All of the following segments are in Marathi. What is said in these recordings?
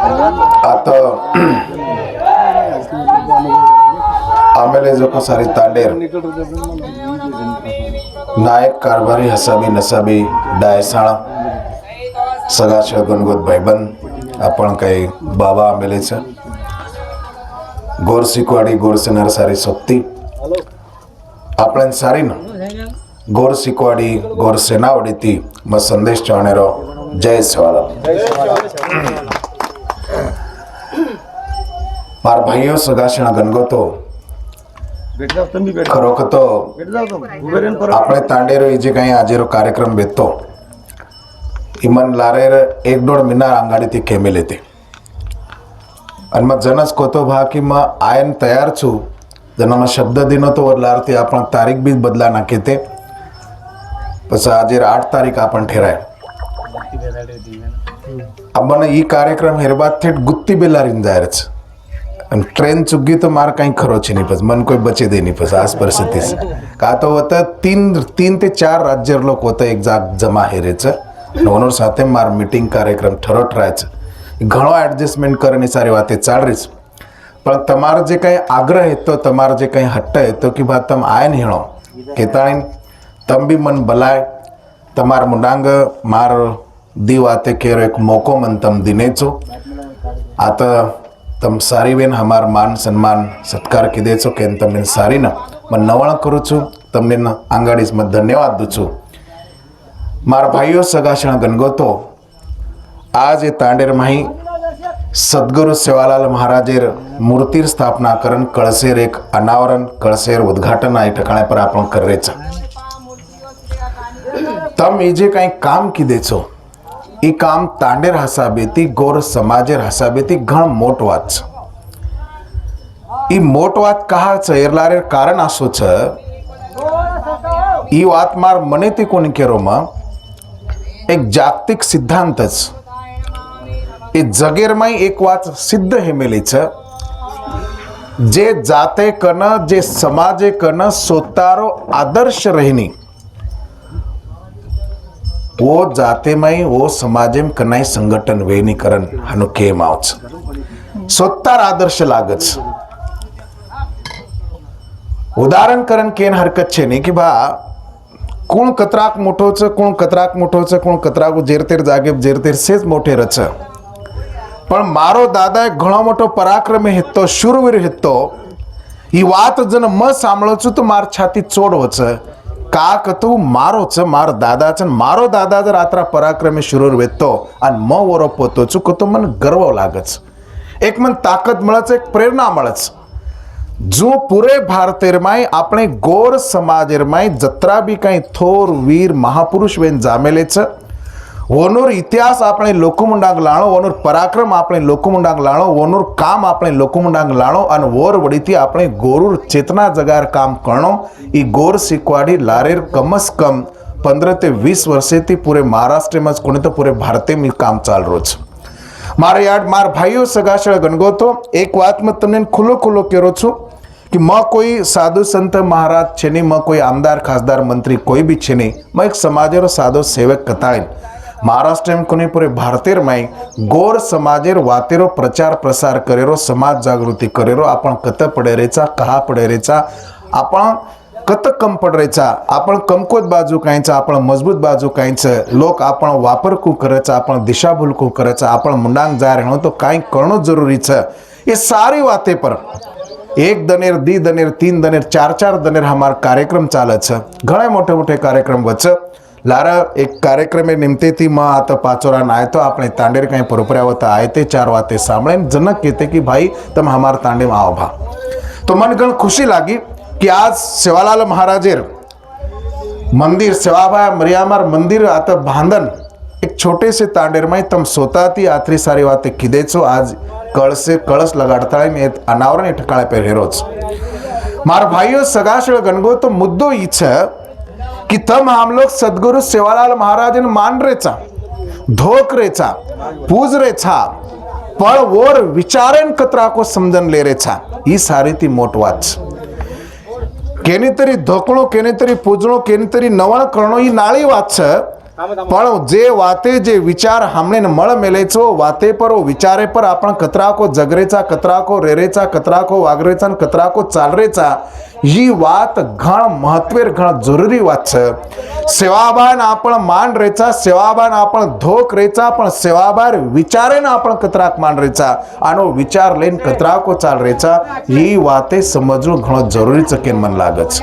आता आमेले जो सारी तांडेर नायक कारभारी हसाबी नसाबी डायसाळा सगाशळ गणगोत भाईबंद आपण काही बाबा आमेलेच गोर सिकवाडी गोर सेनार सारी सोबती आपण सारी न गोर सिकवाडी गोर सेनावडी ती मग संदेश चावणेरो जय सेवालाल मार भाइयों सगाशण गणगोतो खरोखर આપણે તાંડેરો જે કઈ આજેરો કાર્યક્રમ બેતો ઈમન લારેર એક દોઢ મહિના આંગાડીથી કેમે લેતે અને માં જનસ કોતો ભાકી માં આયન તૈયાર છું જનમાં શબ્દ દિનો તો લારતી આપણ તારીખ બી બદલા નાખે તે પછી આજે 8 તારીખ આપણ ઠેરાય અમને ઈ કાર્યક્રમ હેરબાદ થેટ ગુત્તી બેલારીન જાહેર છે ट्रेन चुकी तो मार कहीं खरो छे नहीं पस मन कोई बचे दे नहीं पस आज परिस्थिति से का तो होता तीन ते 4 राज्य लोग होता एक जाग जमा हेरेच नोनोर साथे मार मीटिंग कार्यक्रम ठरत रायच घणो एडजस्टमेंट करनी सारी बातें चाल रही पण तमार जे कहीं आग्रह है तो तमार जे कहीं हट्ट है तो कि बात तम आयन हेणो केताणी तम भी मन बलाय तमार मुंडांग मार दी वाते केरो एक मौको मन तम दिनेचो आता तम सारी बेन हमार मान सम्मान सत्कार किदे छो केन तमने सारी न मैं नवण करू छु तमने न आंगाडीस में धन्यवाद दू छु मार भाइयों सगाशण गणगोतो आज ये तांडेर माही सद्गुरु सेवालाल महाराजेर मूर्तिर स्थापना करन कळसेर एक अनावरण कळसेर उद्घाटन आई ठिकाणे पर आपण कर रे छ तम इजे काही काम किदे छो ई काम तांडेर हसाबेती गोर समाजेर हसाबेती घण मोट वात छ ई मोट वात कहा छ एरलारे कारण आसो छ ई वात मार मने ती कोणी केरो मा एक जागतिक सिद्धांत छ ई जगेर माई एक वात सिद्ध हेमेली छ जे जाते कन जे समाजे कन सोतारो आदर्श रहनी वो जाते में वो समाजे में कनाई संगठन वेनीकरण हनु के मावच सोत्तार आदर्श लागच उदाहरण करण केन हरकत छे नहीं कि बा कोण कतराक मोठो छ कोण कतराक मोठो छ कोण कतराक जेरतेर जागे जेरतेर सेज मोठे रच पण मारो दादा एक घणो मोठो पराक्रमी हेतो शूरवीर हेतो ही वात जन म सांभळो छु तो मार छाती चोड होच का कतू मारो छ मार दादा छ मारो दादा जर आत्रा पराक्रमी शुरूर वेतो आणि म वरो पोतो छु कतो मन गर्व लागच एक मन ताकत मळच एक प्रेरणा मळच जो पूरे भारतेर माय આપણે ગોર સમાજેર માય જત્રા બી કઈ થોર વીર મહાપુરુષ વેન જામેલે છે ઓનોર ઇતિહાસ આપણે લોકમુંડાંગ લાણો ઓનોર પરાક્રમ આપણે લોકમુંડાંગ લાણો ઓનોર કામ આપણે લોકમુંડાંગ લાણો અને વોર વડીથી આપણે ગોરુર ચેતના જગાર કામ કરણો ई गोर सिकवाड़ी लारेर कमस कम 15 ते 20 वर्षेથી पूरे महाराष्ट्र में कोणी तो पूरे भारत में काम चाल रोज मारे यार मार भाइयों सगाशळ गणगोतो एक बात में तमने खुलो खुलो केरो छु कि म कोई साधु संत महाराज छे नहीं म कोई आमदार खासदार मंत्री कोई भी छे नहीं म एक समाजेरो साधो सेवक कताळीन महाराष्ट्र में कोणी पूरे भारतेर में गोर समाजेर वातेरो प्रचार प्रसार करेरो समाज जागृती करेरो आपण कत पडे रेचा कहा पडे रेचा आपण कत कम पडरेचा आपण कमकोत बाजू कायचा आपण मजबूत बाजू कायच लोक आपण वापर को करायचा आपण दिशाभूल को करायचा आपण मुंडांग जा रहे हो तो काई करणो जरूरी छ ये सारी बातें पर एक दनेर दी दनेर तीन दनेर चार दनेर हमार कार्यक्रम चाले छ घणे मोटे मोटे कार्यक्रम वच लारा एक कार्यक्रम निमते थी मां आता पाचोरा आए तो आपने तांडेर कहीं परोपरावता आए थे 4 वाते सामने जनक कहते कि भाई तुम हमार तांडे में आओ भा तो मन गण खुशी लगी कि आज सेवालाल महाराजेर मंदिर सेवाभाई मरियामार मंदिर आता बांधन एक छोटे से तांडेर में तम सोताती आतरी सारी बातें किदे छो आज कळस लगाड़ता है अनावरण ठिकाणे पे हेरोज मार भाइयों सगाशळ गणगो तो मुद्दो ई छ कि तम हम लोग सद्गुरु सेवालाल महाराज मान रेचा धोक रेचा पूज रेचा पण वोर विचारन कतरा को समझन ले रेचा ई सारी ती मोट वात केनी तरी धोकणो केनी तरी पूजणो केनी तरी नवण करणो ई नाळी वात छ પણ જે વાતે જે વિચાર हमने मळ मेलेचो वाते पर विचारे पर आपण कतराको जगरेचा कतराको रेरेचा कतराको वागरेचा અને कतराको चालरेचा ही વાત ઘણ મહત્વેર ઘણ જરૂરી વાત છે. સેવાબાન आपण मान रेचा સેવાબાન आपण ધોક રેचा પણ સેવાબાર વિચારે ને आपण કતરાક मान રેचा આનો વિચાર લઈને કતરાકો ચાલ રેचा ही વાતે સમજવું ઘણો જરૂરી છે કે મને લાગે છે.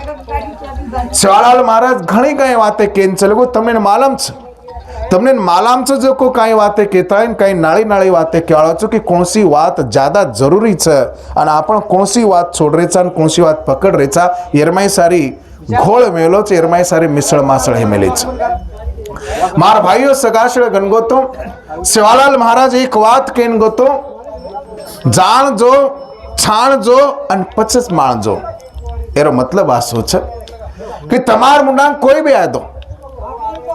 सेवालाल महाराज घणी कई बातें केन चले गो तमने मालूम छ तमने मालूम छ जो को कई बातें कहता है कई नाड़ी नाड़ी बातें कहवाळो छो कि कौन सी बात ज्यादा जरूरी छ અને आपण कौन सी बात छोड़ रेचा અને कौन सी बात पकड़ रेचा एरमाई सारी घोळ मेलो छ एरमाई सारी मिसळ मासळ हे मेले छ. मार भाईओ सगाशळ गणगोतो सेवालाल महाराज एक बात केन गोतो जाण जो छाण जो અને પછસ માણ જો એરો मतलब આ શું છે कि तमार मुंडा कोई भी आए दो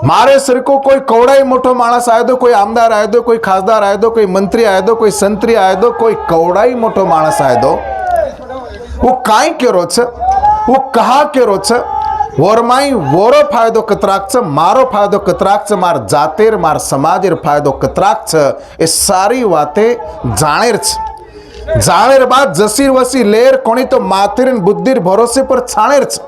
मारे सर को कोई कौड़ाई मोटो मानस आए दो कोई आमदार आए दो कोई खासदार आए दो कोई मंत्री आए दो कोई संतरी आए दो कोई कौड़ाई मोटो मानस आए दो वो काई केरो छ वो कहा केरो छ वरमाई वोरो फायदो कतराक छ मारो फायदो कतराक छ मार जातेर मार समाजेर फायदो कतराक छ ए सारी वाते जाणेर छ जाणेर बाद जसीर वसी लेर कोणी तो मातेर बुद्धिर भरोसे पर छाणेर छ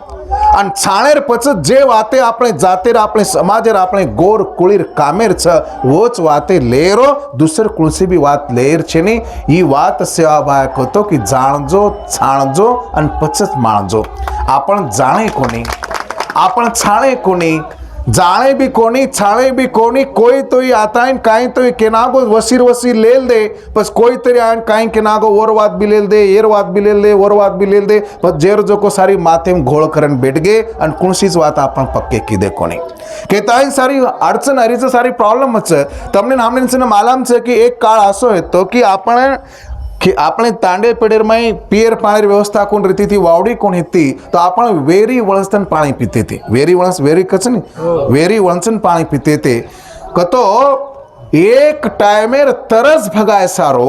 અને છાણેર પછી જે વાતે આપણે જાતે આપણે સમાજેર આપણે ગોર કુળીર કામેર છે વોચ વાતે લેરો દુસર કુળસી બી વાત લેર છે ની ઈ વાત સેવાભાયક હતો કે જાણજો છાણજો અને પછી માણજો આપણ જાણે કોની આપણ છાણે કોની जाने भी कोनी छाणे भी कोनी कोई तो ही आता है काई तो के नागो वसीर वसीर लेल दे बस कोई तरी आन काई के नागो और बात भी लेल दे एर बात भी लेल दे और बात भी लेल दे बस जेर जो को सारी माथे में घोळ करन बैठ गए अन कुणसीज बात आपण पक्के कीदे कोनी कहता है सारी अडचण हरी से सारी प्रॉब्लम છે તમને हमने से मालूम છે कि एक काळ असो હતો कि आपण कि આપણે તાંડે પેડેરમાં પિયર પાણી વ્યવસ્થા કોણ રીતી હતી વાવડી કોણ હતી તો આપણે વેરી વળસન પાણી પીતે હતી વેરી વળસ વેરી કચ ને વેરી વળસન પાણી પીતે थे કતો એક ટાઈમે તરસ ભગાય સારો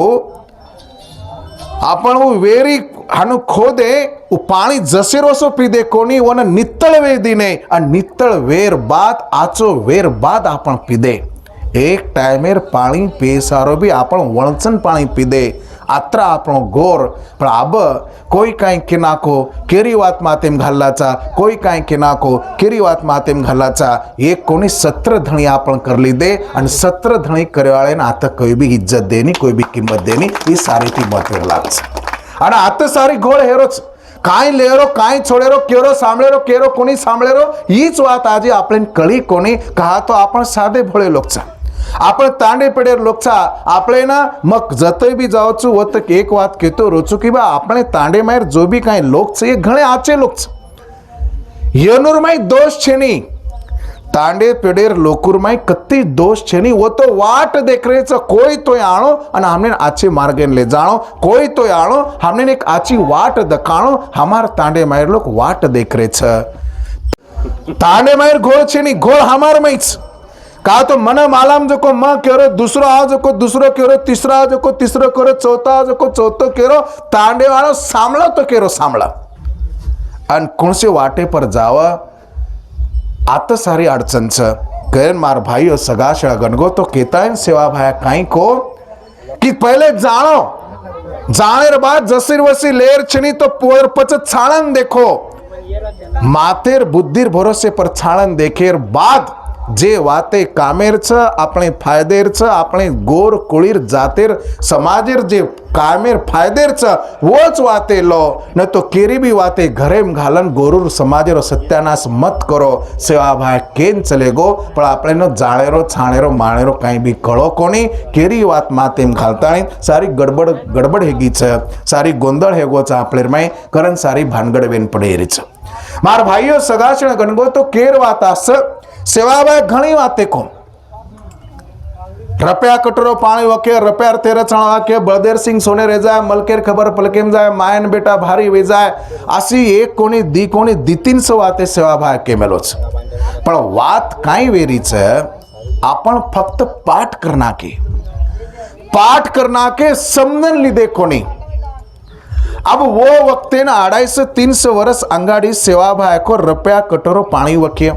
आपण वो वेरी हानु खोदे वो पानी जसे रोसो पीदे कोनी वने नित्तळ वेदीने आणि नित्तळ वेर बाद आचो वेर बाद आपण पीदे एक टाइमेर पाणी पे सारो भी आपण वळचन पाणी पीदे आत्रा આપણો ગોર પણ આબ કોઈ કાંઈ કે નાખો કેરી વાત માતેમ ઘાલાચા કોઈ કાંઈ કે નાખો કેરી વાત માતેમ ઘાલાચા એક કોની સત્ર ધણી આપણ કરી લીધે અને સત્ર ધણી કર્યાવાળાને આ તો કોઈ બી ઇજ્જત દેની કોઈ બી કિંમત દેની એ સારીથી મતેર લાગશે અને આ તો સારી ઘોળ હેરો છે કાંઈ લેરો કાંઈ છોડેરો કેરો સાંભળેરો કેરો કોની સાંભળેરો એ જ વાત આજે આપણે કળી કોની કહા તો आपण સાદે ભોळे लोक છે आपण तांडे पेडेर लोक छा आपले ना मग जतय बी जाओ छु वो तक एक बात कहतो रोचू की बा आपणे तांडे मायर जो भी काई लोक छे ये घणे आचे लोक छे यनुर माई दोष छे नी तांडे पेडेर लोकुर माई कत्ती दोष छे नी वो तो वाट देख रहे छ कोई तो आणो અને हमने आचे मार्गे ले जाणो कोई तो आणो हमने एक आची वाट दकाणो हमार तांडे मायर लोक वाट देख रहे छ तांडे मायर घोळ छे नी घोळ हमार माई छ कहा तो मन मालाम जो को मां केरो दूसरो आ जो को दूसरो केरो तीसरा जो को तीसरो केरो चौथा जो को चौथो केरो तांडे वाळो सामळो तो केरो सामळा अन कोणसे वाटे पर जावा आत सारी अडचण छ करेन मार भाईओ सगाशळ गणगो तो कहता है सेवा भाया काई को कि पहले जानो जानेर बाद जसीर वसी लेर छनी तो पोर पच छाणन देखो मातेर बुद्धिर भरोसे पर छाणन देखेर बाद जे वाते कामेर छ આપણે ફાયદેર छ આપણે ગોર કુળીર જાતેર સમાજેર જે કામેર ફાયદેર छ વોચ વાતે લો ન તો કેરી બી વાતે ઘરેમ ઘાલન ગોરુર સમાજેરો સત્યાનાશ મત કરો સેવા ભાઈ કેમ ચલેગો પણ આપણે નો જાણેરો છાણેરો માણેરો કાઈ બી કળો કોની કેરી વાત માતેમ ઘાલતાણી સારી ગડબડ ગડબડ હેગી छ સારી ગોંદળ હેગો छ આપલેર માં કરન સારી ભાનગડ વેન પડે રી छ માર ભાઈઓ સગાશણ ગણગો તો કેર વાત આસ सेवाभाई घणी वाते को रपया कटोरो पानी वके रपया तेरह चण वाके बलदेर सिंह सोने रे जाए मलकेर खबर पलकेम जाए मायन बेटा भारी वे जाए आसी एक कोणी दी कोणी दी 300 वाते सेवाभाई केमेलो छ पण वात काई वेरी छ आपण फक्त पाठ करना के समजन लीधे कोणी अब वो वक्ते ना 250-300 वर्ष अंगाड़ी सेवाभाई को रपया कटोरो पानी वके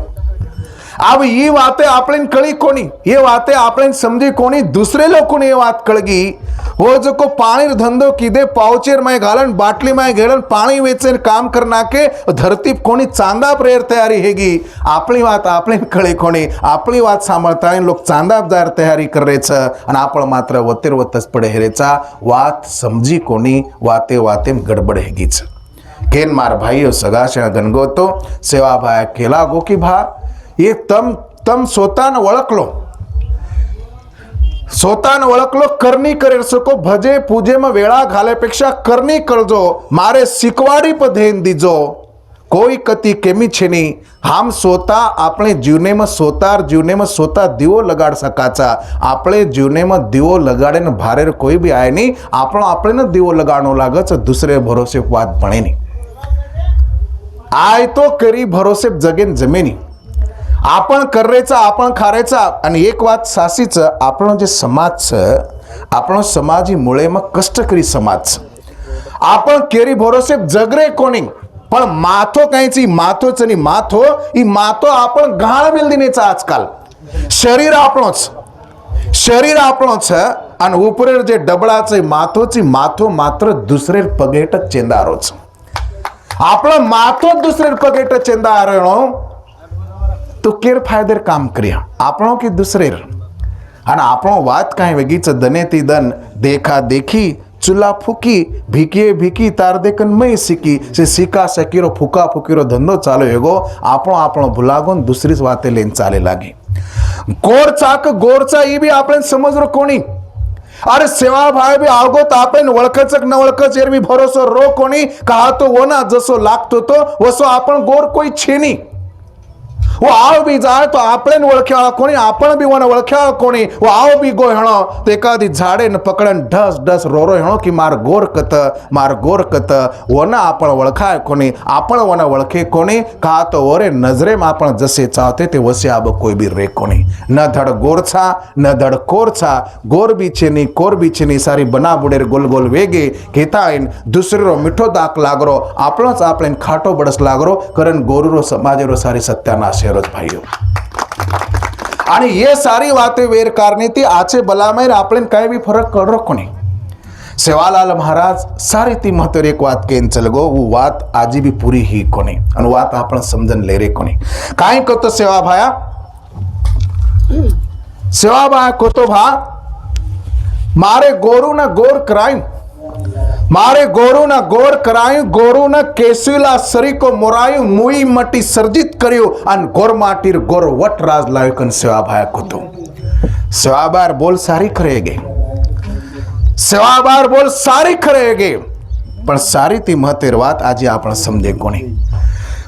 अब ये बातें आपने कळी कोणी, ये बातें आपने समझी कोणी, दुसरे लोगों ये बात कळगी वो जो को पानी धंधो कीदे पावचेर में घालन बाटली में घेलन पानी वेचेन काम करना के धरती कोणी चांदा प्रेर तैयारी हेगी, आपली बात आपने कळी कोणी, आपली बात सांभाळता लोक चांदा जार तैयारी करेच आणि आपण मात्र वतेर वतच पडे हेरेचा वात समजी कोणी, वाते वाते गडबड हेगीच. केन मार भाई सगा शेण गणगोतो सेवा भाया केला गो की भा ये तम स्वतःन ओळखलो करणी करेल सको भजे पूजे में वेळा घाल्यापेक्षा करणी करजो मारे शिकवाडी पर ध्यान दीजो कोई कती केमी छेनी हम स्वतः अपने जीवने में स्वतः दिवो लगाड़ सकाचा अपने जीवने में दिवो लगाड़े न भारे कोई भी आए नहीं आपण अपने दिवो लगाड़नो लागच दुसरे भरोसे बात बने नहीं आय तो करी भरोसे जगेन जमेनी आपण करायचा आपण खारायचा. आणि एक वात सासीच आपण जे समाज आपण समाजी मुळे मग कष्टकरी समाज आपण केरी भरोसे जगरे कोणी पण माथो कायची माथोच आणि माथो आपण गाळ बिल्दिनेचा आजकाल शरीर आपणोच आणि उपरेर जे डबळाचे माथोची माथो मात्र दुसरे पगेट चेंदारोच आपण माथो दुसरे पगेट चेंदारो तो केर फायदेर काम करिया आपणो की दुसरेर आणि आपणो वात काय वेगीच दने ती दन देखा देखी चुला फुकी भीकी तार देखन मैं सिकी से सिका सकीरो फुका फुकीरो धंधो चालू हेगो आपण भुलागोन दुसरीच वाते लेन चाले लागे गोरचा ई भी आपण समजरो कोणी अरे सेवा भाई भी आवगो तो आपण वळखच न वळखच एरवी भरोसो रो कोणी कहा तो वो ना जसो लागतो तो वसो आपण गोर कोई छेनी वो आव भी जाए तो आपने ओळख्या कोणी आपण भी वन ओळख्या कोणी वो आव भी गो हेणो तो एखादी झाडे न पकडन ढस ढस रोरो हेणो की मार गोर कत वना आपण ओळखाय कोणी आपण वन ओळखे कोणी का तो ओरे नजरे में आपण जसे चाहते ते वसे आब कोई भी रे कोणी न धड गोरछा न धड कोरछा गोर भी छेनी सारी बना बुडेर गोल गोल वेगे घेताईन दुसरेरो मिठो दाक लागरो आपणच आपण खाटो बडस लागरो कारण गोरुरो समाजेरो सारी सत्यानाश भाइयों आणि ये सारी बातें वेर कारणी ती आचे बलामेर आपण काय भी फरक करो कोणी सेवालाल महाराज सारी ती महत्व एक बात केन चलगो वो बात आजी भी पूरी ही कोणी आणि बात आपण समजन ले रे कोणी काय करतो सेवा भाया कोतो भा मारे गोरु न गोर कराई मारे गोरु न गोर करायु गोरु न केसुला सरी को मोरायु मुई मटी सर्जित करियो अन गोर माटीर गोर वट राज लायो कन सेवा भाया को तो सेवा बार बोल सारी करेगे पण सारी ती महत्वर बात आज आपण समजे कोणी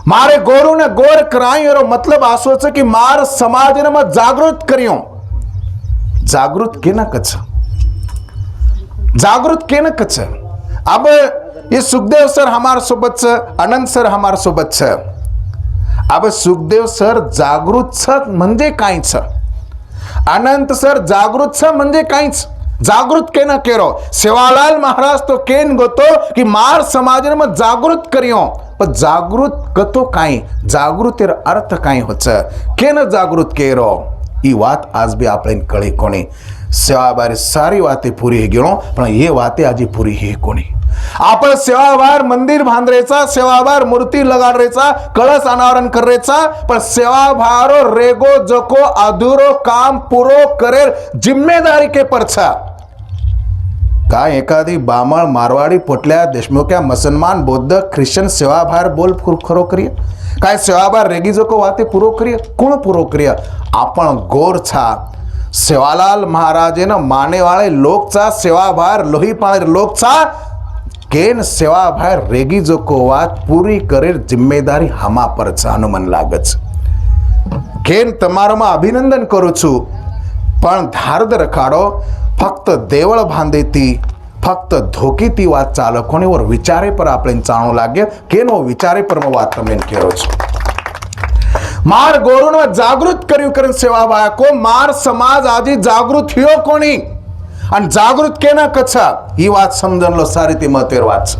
मारे गोरु न गोर करायु एरो मतलब आसो छे कि मार समाज ने में जागृत करियो जागृत केना कच अब ये सुखदेव सर हमार सोबत छ अनंत सर हमार सोबत छ अब सुखदेव सर जागृत छ म्हणजे काय छ अनंत सर जागृत छ म्हणजे काय छ जागृत केना केरो सेवालाल महाराज तो केन गोतो कि मार समाज में जागृत करियो पर जागृत कतो काय जागृतेर अर्थ काय होच केन जागृत केरो ई बात आज भी आपने कळी कोणी सेवा बारे सारी बातें पूरी है गिणो पण ये बातें आज पूरी है कोणी आपण सेवाबार मंदिर बांधरेचा सेवाबार मूर्ति लगाडरेचा कळस अनावरण करेचा पण सेवाभारो रेगो जको अधूरो काम पूरो करेर जिम्मेदारी के परछा काय एखादी बामळ मारवाडी पोटल्या देशमुख्या मुसलमान बौद्ध ख्रिश्चन सेवाभार बोल खरो करिए काय सेवाभार रेगी जको वाते पूरो करिए कोण पूरो करिए आपण गोर छा सेवालाल महाराजे न माने वाले लोग चा सेवाभार लोही पाणे लोग चा केन सेवा भाई रेगी जो को बात पूरी करेर जिम्मेदारी हमा पर अनुमन लागच केन तमारो में अभिनंदन करू छु पण धारद रखाडो फक्त देवळ बांधेती फक्त धोकीती वात चालकोनी और विचारे पर आपने जाणो लागे केनो विचारे पर मैं बात तमने केरो छु मार गोरुन जागृत कर्यु करन सेवा भाई को मार समाज आजी जागृत हियो कोणी आणि जागृत केना कच्छा ही વાત સમજણલો સારી તે મહત્વની વાત છે।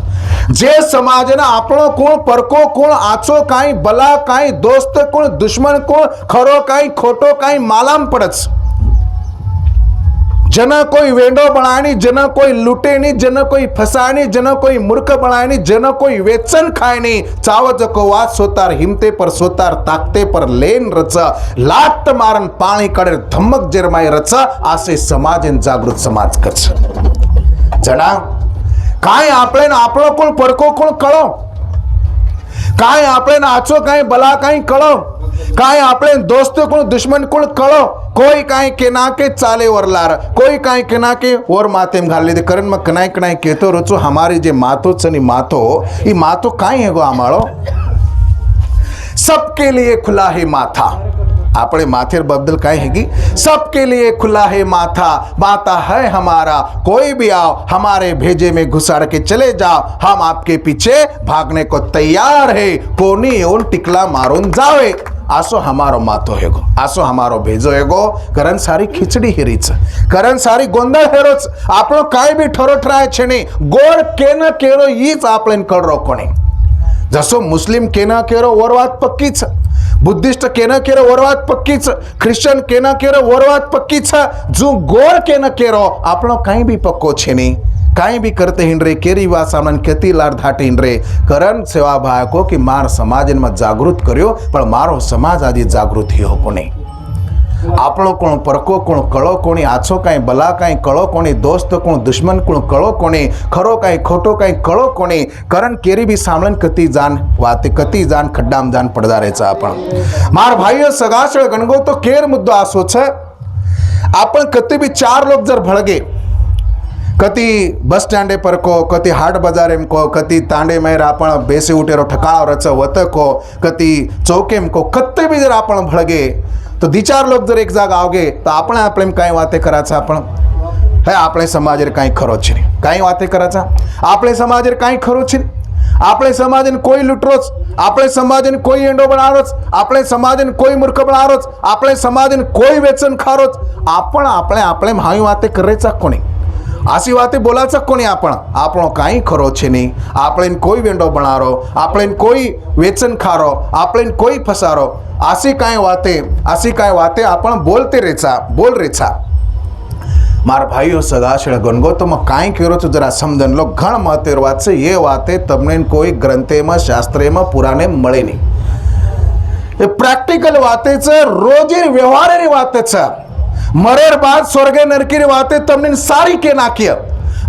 જે સમાજના આપણો કોણ પરકો કોણ આચો કાંઈ ભલા કાંઈ દોસ્ત કોણ દુશ્મન કોણ ખરો કાંઈ ખોટો કાંઈ માલામ પડત जना कोई वेंडो बनानी जना कोई लूटे नहीं जना कोई फसानी जना कोई मूर्ख बनानी जना कोई वेचन खाए नहीं चावज को वात सोतार हिमते पर सोतार ताकते पर लेन रच लात मारन पाणी कड़े धमक जेरमाई रच आसे समाज जागृत समाज कछ जना काय आपले आपलो कोण परको कोण कळो काय आपले आचो काय बला काय कळो काय आपले दोस्त कोण दुश्मन कोण कळो कोई काय केना के चाले वरलार कोई काय केना के और मातेम घाल दे करण में कनाय कनाय केतो रोचो हमारी जे मातो छनी मातो ई मातो काय है गो आमाळो सबके लिए खुला है माथा आपने माथे बदल काय है कि सबके लिए खुला है माथा माता है हमारा कोई भी आओ हमारे भेजे में घुसाड़ के चले जाओ हम आपके पीछे भागने को तैयार है कोनी ओन टिकला मारून जावे आसो हमारो मातो हेगो आसो हमारो भेजो हेगो करण सारी खिचडी हेरीच करण सारी गोंधळ हेरोच आपलो काय बी ठरो ठराय छेने गोड केन केरो हीच आपलेन कळरो कोणी जसो मुस्लिम केना केरो वरवात पक्कीच बुद्धिस्ट केना केरो वरवात पक्कीच ख्रिश्चन केना केरो वरवात पक्कीच जो गोड केना केरो आपलो काही बी पक्को छेने काई भी करते हिंड्रे केरी वा सामन खेती लार धाटे हिंड्रे करण सेवा भाई को कि मार समाज में जागृत करियो पण मारो समाज आदि जागृत ही हो कोनी आपलो कोण परको कोण कळो कोणी आछो काई बला काई कळो कोणी दोस्त कोण दुश्मन कोण कळो कोणी खरो काई खोटो काई कळो कोणी करण केरी भी सामलन कती जान वाते कती जान खड्डाम जान पडदारेचा आपण मार भाईओ सगासळ गणगो तो केर मुद्दो आसो छ आपण कती भी चार लोग जर भळगे कति बस स्टैंडे पर को कति हाट बाजारे में को कति तांडे में आपण बेसे उठेरो ठकाव रच वत को कति चौके में को कत्ते भी जर आपण भळगे तो दी चार लोग जर एक जागा आवगे तो आपण आपले काय वाते कराचा आपण हे आपले समाज रे काय खरो छे काय वाते कराचा आपले समाज रे काय खरो छे आपले समाज ने कोई लुटरोच आपले समाज ने कोई एंडो बनारोच आपले समाज ने कोई मूर्ख बनारोच आपले समाज ने कोई वेचन खारोच आपण आपले आपले भाई वाते करायचा कोणी आसी वाते बोलाचा कोणी आपण आपणो काही खरो छे नहीं आपले कोई वेंडो बनारो आपले कोई वेचन खारो आपले कोई फसारो आसी काय वाते आपण बोलते रेचा बोल रेचा मार भाईओ सगाशळ गणगो तो मैं काई करो तो जरा समझन लो घण महत्व वात छे ये वाते तमने कोई ग्रंथे में शास्त्रे में पुराने मळे नहीं ये प्रैक्टिकल वाते छे रोजी व्यवहारेरी वाते छे मरेर बाद स्वर्गे नरकी री वाते तमने सारी के नाकिय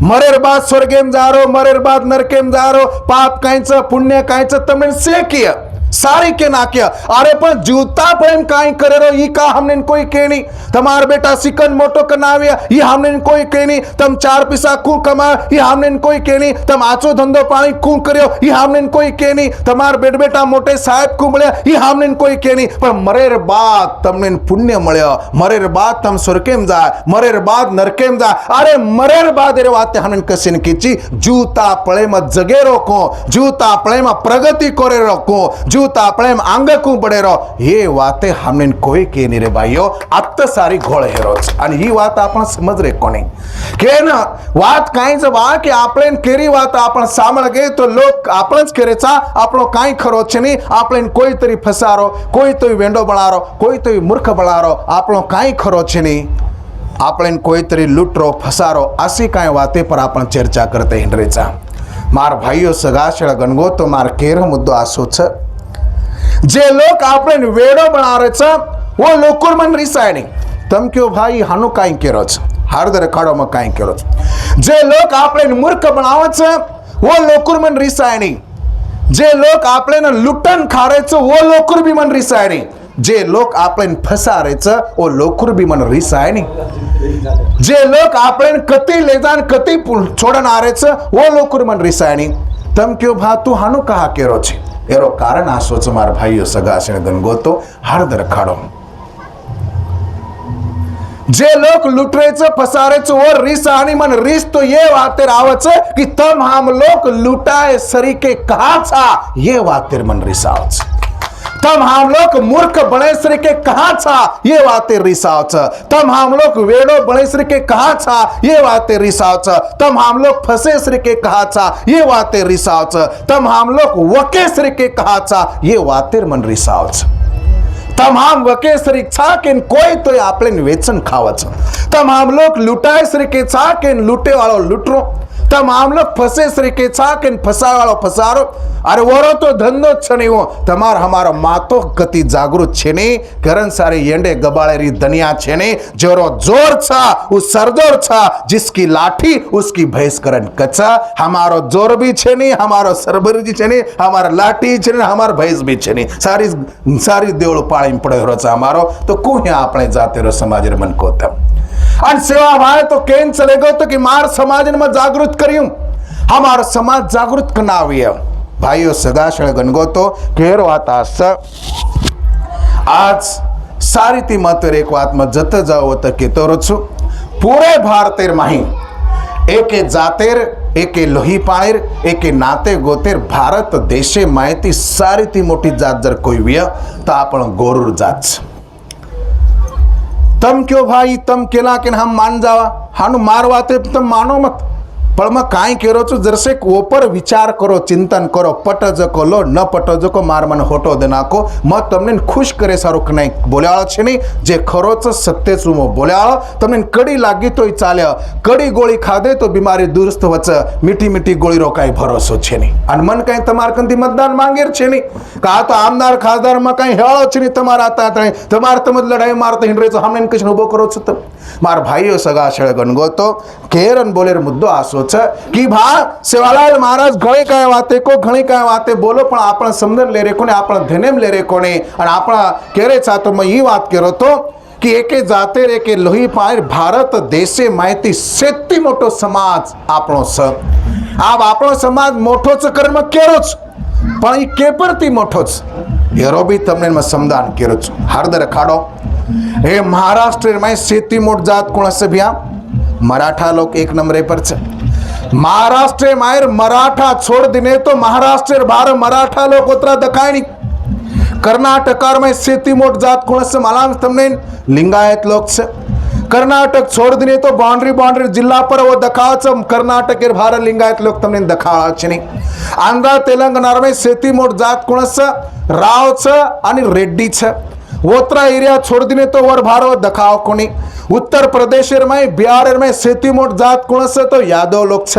मरेर बाद स्वर्गेम जारो मरेर बाद नरकेम जारो पाप कांच पुण्य कांच तमने से किय सारी के नाकिया अरे पण जीवता प्रेम काई करेरो ई का हमने कोई केनी तमार बेटा सिकन मोटो कनाविया ई हमने कोई केनी तम चार पैसा कु कमा ई हमने कोई केनी तम आचो धंधो पानी कु कर्यो ई हमने कोई केनी तमार बेटा मोटे साहेब कु मळ्या ई हमने कोई केनी पण मरेर बाद तमने पुण्य मळ्यो मरेर बाद तम स्वर्गेम जा मरेर बाद नरकेम जा अरे मरेर बाद रे वाते हमने कसिन कीची जीवता पळे म जगेरो को जीवता पळे म प्रगति करेरो को जीवता अपने अंग को बड़ेरो ये वाते हमने कोई के नहीं रे भाइयों अत्त सारी घोळ हेरोच आणि ही वात आपण समज रे कोणी के ना वात काई ज वा की आपले केरी वात आपण सामळ गे तो लोक आपणच केरेचा आपलो काई खरो छे नहीं आपले कोई तरी फसारो कोई तो वेंडो बनारो कोई तो मूर्ख बनारो आपलो काई खरो छे नहीं आपले कोई तरी लुटरो फसारो अशी काय वाते पर आपण चर्चा करते हिंड्रेचा मार भाइयों सगाशळ गणगो तो मार केर मुद्दो आसो छ जे लोग आपने वेड़ो बना रहे छ वो लोकुर मन रिसायनी तम क्यों भाई हानु काई केरो छ हर दर खाड़ो में काई केरो छ जे लोग आपने मूर्ख बनावे छ वो लोकुर मन रिसायनी जे लोग आपने लुटन खारे छ वो लोकुर भी मन रिसायनी जे लोग आपने फसा रहे छ वो लोकुर भी मन रिसायनी जे लोग आपने कति ले जान कति छोड़न आ रहे छ वो लोकुर मन रिसायनी तम क्यों भा तू हानु कहा केरो छ एरो कारण आसो छ मार भाइयो सगाशण गणगो तो हर दर खाड़ो जे लोग लुटरे छ फसारे छ वो रिस आणि मन रिस तो ये वातेर आवच कि तम हम लोग लुटाए सरी के कहा था ये वातेर मन रिस आवच तम हम लोग मूर्ख बणेश्वरी के कहा था ये वाते रिसाव छ, तम हम लोग वेड़ो बणेश्वरी के कहा था ये वाते रिसाव छ, तम हम लोग फसेश्वरी के कहा था ये वाते रिसाव छ, तम हम लोग वकेश्वरी के कहा था ये वाते मन रिसाव छ। तमाम वकेश्वरी छाकेन कोई तो आपले वेचन खावच, तमाम लोग लुटाईश्वरी के छाकेन लूटे वालों लूटरो, तमाम लोग फसेश्वरी के छाकेन फसा वालों फसारो। अरे वरो तो धंधो छने हो तमार हमारा मातो गति जागृत छेने करन सारे येंडे गबाळे री दनिया छेने जोरो जोर छा उस सरदोर छा जिसकी लाठी उसकी भैंस करन कच्चा। हमारो जोर भी छेने हमारो सरबर जी छेने हमारा लाठी छेने हमार भैंस भी छेने सारी सारी देवळ पाळी पड़े हो हमारो तो कुहे आपने जाते रो समाज मन को तब अन सेवा भाई तो केन चले गो तो कि मार समाज में जागृत करियूं हमारो समाज जागृत करनावी भाइयों सगाशळ गणगो तो केर वात आज सारी ती महत्व एक वात में जत जाओ तो केतो रचू पूरे भारतेर माही एके जातेर एके लोही पाणीर एके नाते गोतेर भारत देशे माहिती सारी ती मोठी जात जर कोई विय तो आपण गोरूर जात तम क्यों भाई तम केला के हम मान जावा हानु मारवाते तम मानो मत पण मैं काई करो छु जरसे ऊपर विचार करो चिंतन करो पट जको लो न पट जको मार मन होटो देना को मैं तमने खुश करे सारो नहीं बोल्या छे नहीं जे खरोच सत्य छु मो बोल्या तमने कड़ी लागी तो चाले कड़ी गोली खादे तो बीमारी दुरुस्त वच मीठी मीठी गोली रो काई भरोसो छे नहीं अन मन काई तमार कंती मतदान मांगेर छे नहीं का तो आमदार खासदार में काई हेळो छे नहीं तमार आता तमार तमद लड़ाई मारत हिंडरे छो हमने कछ उभो करो छ तम मार भाईओ सगा छेळ गणगो तो केरन बोलेर मुद्दो आसो कि भा सेवालाल महाराज घणी काय वाते को घणी काय वाते बोलो पण आपण समजन ले रे कोने आपण धनेम ले रे कोने आणि आपण केरे चा तो मैं ही बात करो तो कि एके जाते एके लोही पाय भारत देशे माहिती सेती मोटो समाज आपणो स आप आपणो समाज मोठोच कर्म केरोच पण ई केपरती मोठोच एरो भी तमने मैं समदान केरोच हरदर खाडो हे महाराष्ट्र में सेती मोट जात कोण से भ्या मराठा लोग एक नंबरे पर छे महाराष्ट्र मायर मराठा छोड़ दिने तो महाराष्ट्र बार मराठा लोग उतरा दखाणी कर्नाटक में सेती मोट जात कोण से मालाम तमने लिंगायत लोग से कर्नाटक छोड़ दिने तो बाउंड्री जिला पर वो दखाच कर्नाटक के भार लिंगायत लोग तमने दखाळा छे आंध्र तेलंगाना में सेती मोट जात कोण से राव छ आणि रेड्डी छ वोत्रा एरिया छोड़ दिने तो वर भारो दखाव कोनी उत्तर प्रदेश में बिहार में सेती मोट जात कोण से तो यादव लोग छ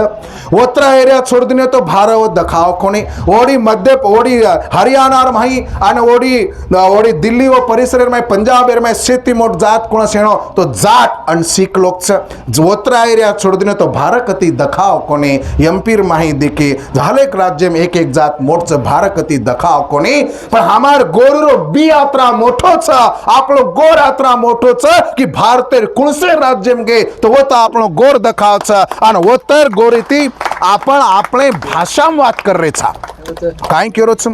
वोत्रा एरिया छोड़ दिने तो भारो दखाव कोनी ओडी मध्य ओडी हरियाणा में आणि ओडी दिल्ली व परिसर में पंजाब में सेती मोट जात कोण से तो जाट अन सिख लोग छ वोत्रा एरिया छोड़ दिने तो भारकती दखाव कोनी एमपी माही देखे झालेक राज्य में एक एक जात मोट छ भारकती दखाव कोनी पण हमार गोरुरो बी यात्रा मोठो छ आपलो गोर यात्रा मोठो छ कि भारत कुणसे राज्य में गए तो वो तो आपनो गोर दखाव छ आणि वो तर गोरीती आपण आपले भाषा में बात कर रहे छा काई करो छ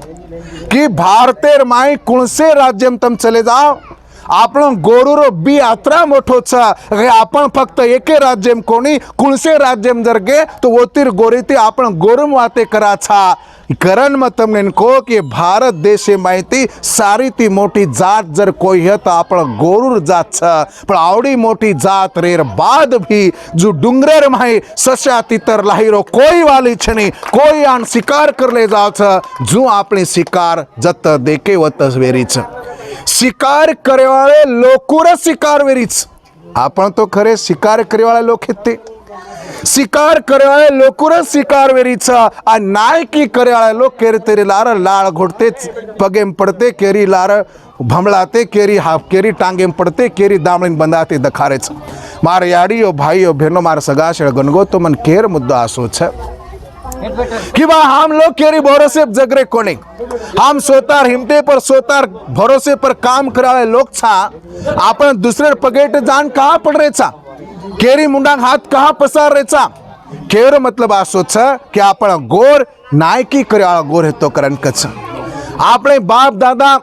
कि भारतेर माई कुणसे राज्य में तुम चले जाओ आपणो गोरुरो बी यात्रा मोठो छ आपण फक्त एके राज्य में कोणी कुणसे राज्य में जर गे तो वोतीर गोरीती आपण गोरुम वाते करा छा करण में तमने को कि भारत देश माहिती सारी ती मोटी जात जर कोई है तो आपण गोरुर जात छ पण आवडी मोटी जात रेर बाद भी जो डुंगरेर माही सस्या तितर लाहिरो कोई वाली छनी कोई आन शिकार कर ले जाव छ जो आपणी शिकार जत देखे वत वेरी छ शिकार करे वाले लोकुर शिकार वेरीच आपण तो खरे शिकार करे वाले लोक हेते शिकार करे वाले लोकुर शिकार वेरीच आ नायकी करे वाले लोग केरी तेरी लार लाळ घोटते पगेम पड़ते केरी लार भमलाते केरी हाफ केरी टांगेम पड़ते केरी दामड़ीन बंधाते दखारेच मार याड़ियो भाइयों बहनों मार सगाशळ गणगो तो मन केर मुद्दा आसो छ कि बा हम लोग केरी भरोसे जगरे कोने हम सोतार हिमते पर सोतार भरोसे पर काम करावे लोग छा आपण दुसरे पगेट जान कहाँ पड़ रहे छा केरी मुंडांग हाथ कहाँ पसार रहे छा केर मतलब आसो छ कि आपण गोर नायकी करे गोर हेतो करन कछ आपणे बाप दादा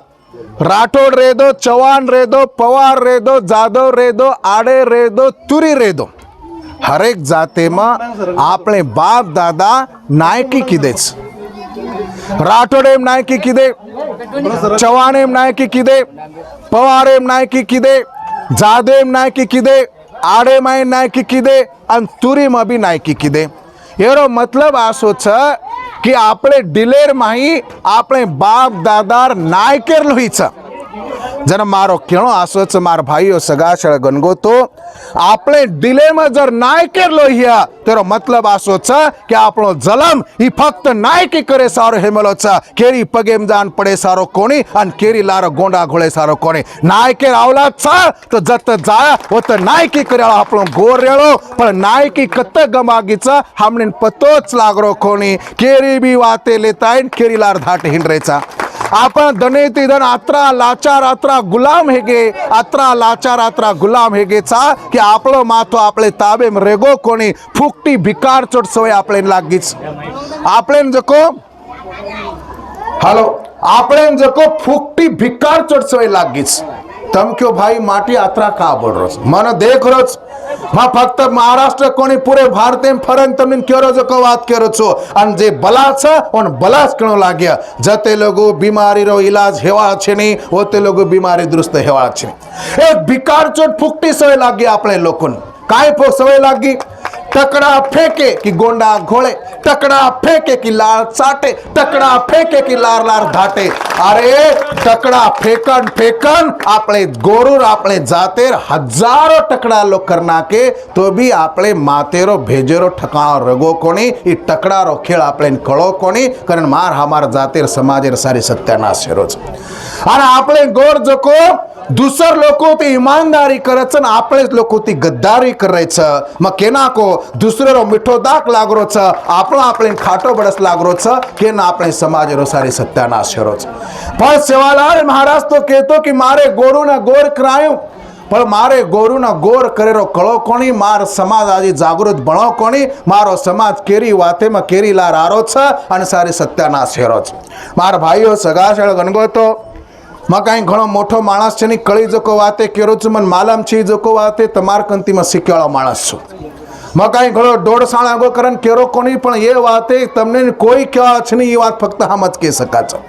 राठौड़ रे दो चौहान रे दो पवार रे दो जादव रे दो आड़े रे दो तुरी रे दो हर एक जाते में आपने बाप दादा नायकी किदेच राठौड़ एम नायकी किदे चव्हाणेम नाय की किदे, पवारेम नाय की किदे, जादेम नाय की किदे, आड़े माय नाय की किदे आणि तुरीमा बी नाय की किदे। एरो मतलब आसो छ कि આપણે ડિલેર માહી આપણે બાપ દાદાર નાય કેરલો ઈ छ। जर मारो केणो आसो छ मार भाईओ सगाशळ गणगो तो આપણે ડિલેરમાં जर नाय केरलो हिया तेरो मतलब आसो छ कि આપણો जलम ई फक्त नाय की करे सारो हेमलो छ। केरी पगेम जान पडे सारो कोणी आणि केरी लार गोंडा घोळे सारो कोणी नाय के आवलाद छ तो जत जाया होत नाय की करे આપણો गोर रेळो पण नाय की कत गमागी छ हमने पतोच लागरो कोणी केरी बी वाते लेताय केरी लार धाट हिंडरेचा। आपण दनेती धन आत्रा लाचार आत्रा गुलाम हेगे, आत्रा लाचार आत्रा गुलाम हेगेचा की आपलो माथो आपले ताबे रेगो कोणी फुकटी भिकार चोट सवय आपले लागीच। आपले जको हालो आपले जको फुकटी भिकार चोट सवय लागीच। तम क्यों भाई माटी यात्रा का बोल रोज मन देख रोज मा फक्त महाराष्ट्र कोणी पुरे भारते फरन तमिन केरो जको बात केरो छो अन जे बला छ ओन बलास कणो लाग्या जते लोगो बीमारी रो इलाज हेवा छे नी ओते लोगो बीमारी दुरुस्त हेवा छे। एक बिकार चोट फुकटी सवय लागी आपले लोकोन काय सवय लागी टकड़ा फेंके कि गोंडा घोड़े, टकड़ा फेंके कि लाल चाटे, टकड़ा फेंके कि लार लार धाटे। अरे टकड़ा फेकन फेकन आपले गोरूर आपले जातेर हजारों टकड़ा लोग करना के तो भी आपले मातेरो भेजेरो ठकाणो रगो कोणी ई टकड़ा रो खेळ आपले कळो कोणी कारण मार हमार जातेर समाजेर सारी सत्यानाश रोज। आणि आपले गोर जको दुसर लोक ते ईमानदारी करायचं आपलेच लोक ती गद्दारी करायचं मग केना को दुसरे रो मिठो दाक लागरो छ आपण आपले खाटो बडस लागरो छ के ना आपले समाज रो सारी सत्यानाश रोज। पण सेवालाल महाराज तो कहतो कि मारे गोरू ना गोर करायो पण मारे गोरू ना गोर करेरो कळो कोणी मार समाज आजी जागृत बणो कोणी मारो समाज केरी वाते में केरी लार आरो छ आणि सारी सत्यानाश रोज। मार भाईओ सगाशळ गणगो तो मैं कहीं घणो मोटो माणस छे कड़ी जको वाते केरो छुं मन मालम छी जको वाते तमार कंती में शिक्याळो माणस छुं। मैं कहीं घणो दोड़ साण आगो करन केरो कोनी पण ये वाते तमने कोई केवा छे नहीं ये बात फक्त हम ज कही सका छो।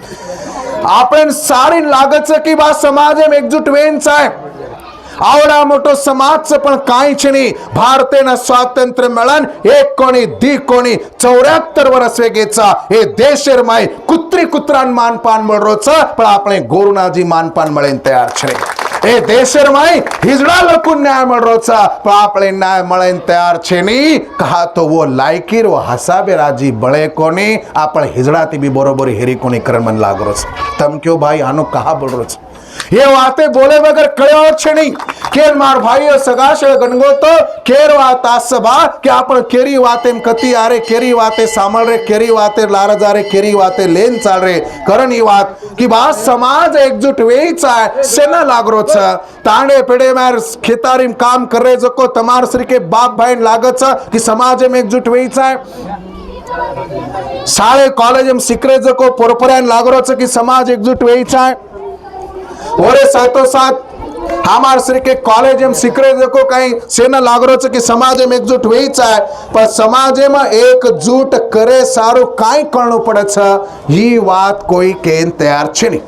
आपण सारी लागत छे की बा समाज में एकजूट वेन छे आवडा मोटो समाज पण काही छे नहीं भारतेना स्वातंत्र्य मिळन एक कोणी दी कोणी 74 वर्ष वेगेचा हे देशेर माय कुत्री कुत्रान मानपान मळरो छ पण आपणे गोरुनाजी मानपान मळेन तयार छे। ए देशेर माय हिजड़ा लोको न्याय मळरो छ पण आपणे न्याय मळेन तयार छे नी कहा तो वो लायकी रो हसाबे राजी बळे कोणी आपण हिजड़ाती बी बरोबर हेरी कोणी करन मन लागरो छ। तम क्यों भाई आनो कहा बोलरो छ ये बातें बोले बगैर कळ्यो छे नहीं केर मार भाईओ सगाशळ गणगो तो केर वात आसबा कि आपण केरी वातेम कती आरे केरी वाते सामल रे केरी वाते लार जारे केरी वाते लेन चाल रे करण ही बात कि बा समाज एकजुट वेचा सेना लागरो छ ताणे पेड़े मार खेतारीम काम कर रे जको तमार श्री के बाप भाई लागत छ कि समाज में एकजुट वेचा शाळे कॉलेज में सिकरे जको पोरपऱ्यान लागरो छ कि समाज एकजुट वेचा और साथों साथ हमार श्री के कॉलेज में सिकरे देखो कहीं सेना लागरो छ कि समाज में एकजुट वेचा है पर समाज में एकजुट करे सारू काई करनो पड़े छ ही बात कोई केन तैयार छे नहीं।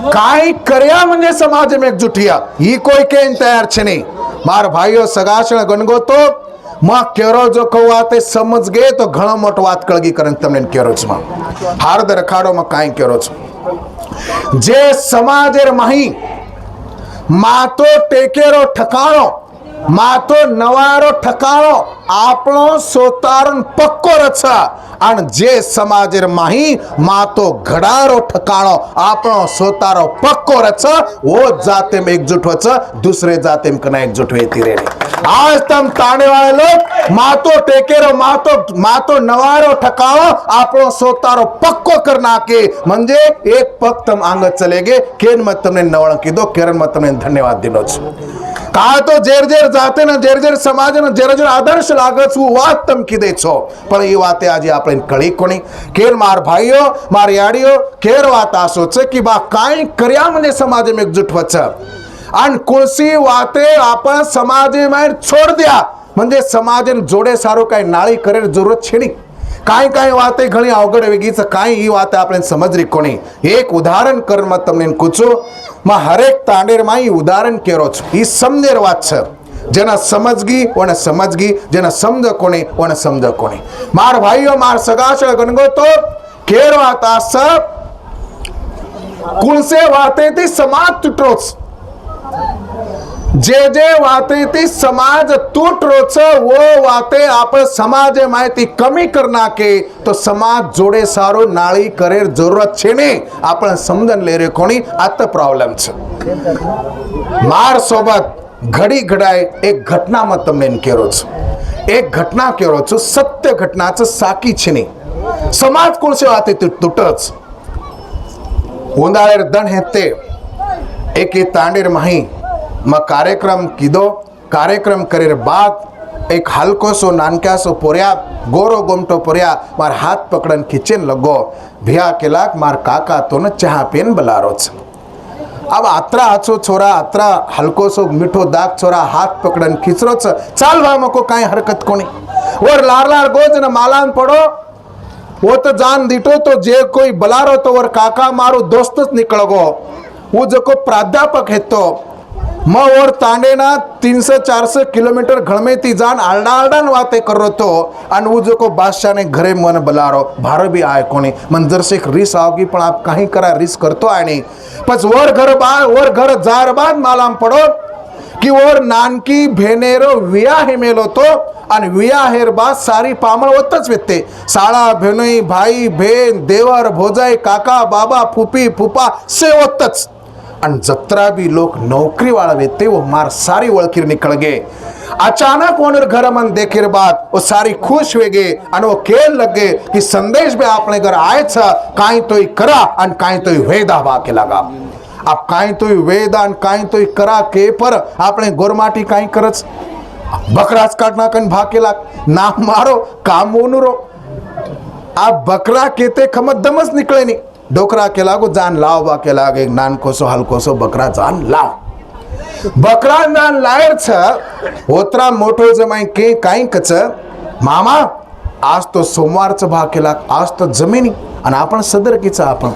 काई कर्या म्हणजे समाज में एकजुटिया ही कोई केन तैयार छे नहीं। मार भाईओ सगाशळ गणगो तो मां केरो जो कहवाते समझ गए तो घणो मोटो बात कळगी करन तमने केरो छ हार्द रखाड़ो में काई केरो छ जे समाजेर माही मातो टेकेरो ठकाणो मातो नवारो ठकाणो आपणो सोतारन पक्को रचा अन जे समाजेर माही मातो घडारो ठकाणो आपणो सोतारो पक्को रचा वो जाते में एकजुट होच दूसरे जाते में कना एकजुट वेती रे। आज तम ताने वाले लोग मातो टेकेरो मातो नवारो ठकाणो आपणो सोतारो पक्को करना के म्हणजे एक पग तम आंग चलेगे केन मत तमने नवळ कीधो केरन मत तमने धन्यवाद दिलो छ। कहा तो जेर जेर जाते न जेर जेर समाज न जेर जेर आदर्श लागत वो बात तम कीधे छो पण ई वाते आज आपणे कळी कोणी केर मार भाईओ मार याडीओ केर वात आसो छ की बा काय कर्या म्हणजे समाज में एकजुट वच अन कुळसी वाते आपण समाज में छोड़ दिया म्हणजे समाज जोड़े सारो काय नाळी करे जरूरत छे नहीं કાંઈ કાંઈ વાતે ઘણી અવગડ આવી ગઈ છે, કાંઈ એ વાતે આપણે સમજરી કોની. એક ઉદાહરણ કરમાં તમને પૂછું, માં હરેક તાંડેરમાં એ ઉદાહરણ કેરો છું, એ સમજેર વાત છે. જેના સમજગી ઓને સમજગી, જેના સમજ કોની ઓને સમજ કોની. માર ભાઈઓ, માર સગાશળ ગણગો તો કેર વાત આ સબ કુણસે વાતેથી સમાજ તૂટરો છે. જે વાतेથી સમાજ તૂટરો છે, वो વાતે આપણે સમાજે માહિતી કમી કરી નાખે તો સમાજ જોડે સારો નાળી કરે જરૂરત છે ને. આપણે સમજણ લે રે કોની આ તો પ્રોબ્લેમ છે. માર સોબત ઘડી ઘડાય એક ઘટનામાં તમને કેરો છું, એક ઘટના કેરો છું, સત્ય ઘટના છે, સાકી છે નહીં. સમાજ કોણસે વાતે તૂટે છે. ઉંદાળેર દણ હેતે એક તાંડેર માહી માં કાર્યક્રમ કીધો. કાર્યક્રમ કરે બાદ એક હલકો સો નાનક્યાસો પોર્યા, ગોરો ગોમટો પોર્યા, માર હાથ પકડન ખીચેન લગો. ભિયા કેલાક માર કાકા તો ને ચા પેન બલારો છે. अब आत्रा आछो छोरा, आत्रा हल्को सो मीठो दाग छोरा हाथ पकड़न खींचरो छ. चाल भाई को काई हरकत कोनी. और लार लार गोज न मालान पड़ो, वो तो जान दीटो तो जे कोई बलारो तो और काका मारो दोस्त निकल गो. वो जो को प्राध्यापक है तो म और तांडे ना 300-400 किलोमीटर घड़मेती जान आलडा आलडा वाते कर रो तो अन वो जो को बादशाह ने घरे मन बलारो भारो भी आए कोनी. मंजर से एक रिस आओगी पण आप कहीं करा रिस करतो आए नहीं. पच और घर जार बाद मालाम पड़ो कि और नानकी भेनेरो विया हेमेलो तो अन विया हेर बाद सारी पामळ होतच वेते. साळा भेनोई भाई भेन देवर भोजाई काका बाबा फूफी फूफा से होतच. अन जत्रा भी लोग नौकरी वाला वेते वो मार सारी वळखीर निकल गए. अचानक ओनर घर मन देखेर बाद वो सारी खुश वे गए अन वो केल लगे कि संदेश भी आपने घर आए छ, काई तोय करा अन काई तोय वेदा बाके लगा. अब काई तोय वेदा अन काई तोय करा के पर आपने गोरमाटी काई करच बकराच काटना कन भाकेला नाम मारो काम ओनुरो. आप बकरा केते खमत दमस निकले नहीं. डोकरा के लागो जान लाव बा के लागे नानको सो हल्को सो बकरा जान लाव. बकरा जान लायर छ. होत्रा मोठो जमाई के काई कच मामा आज तो सोमवार च भा केला, आज तो जमिनी आणि आपण सदर कीचा आपण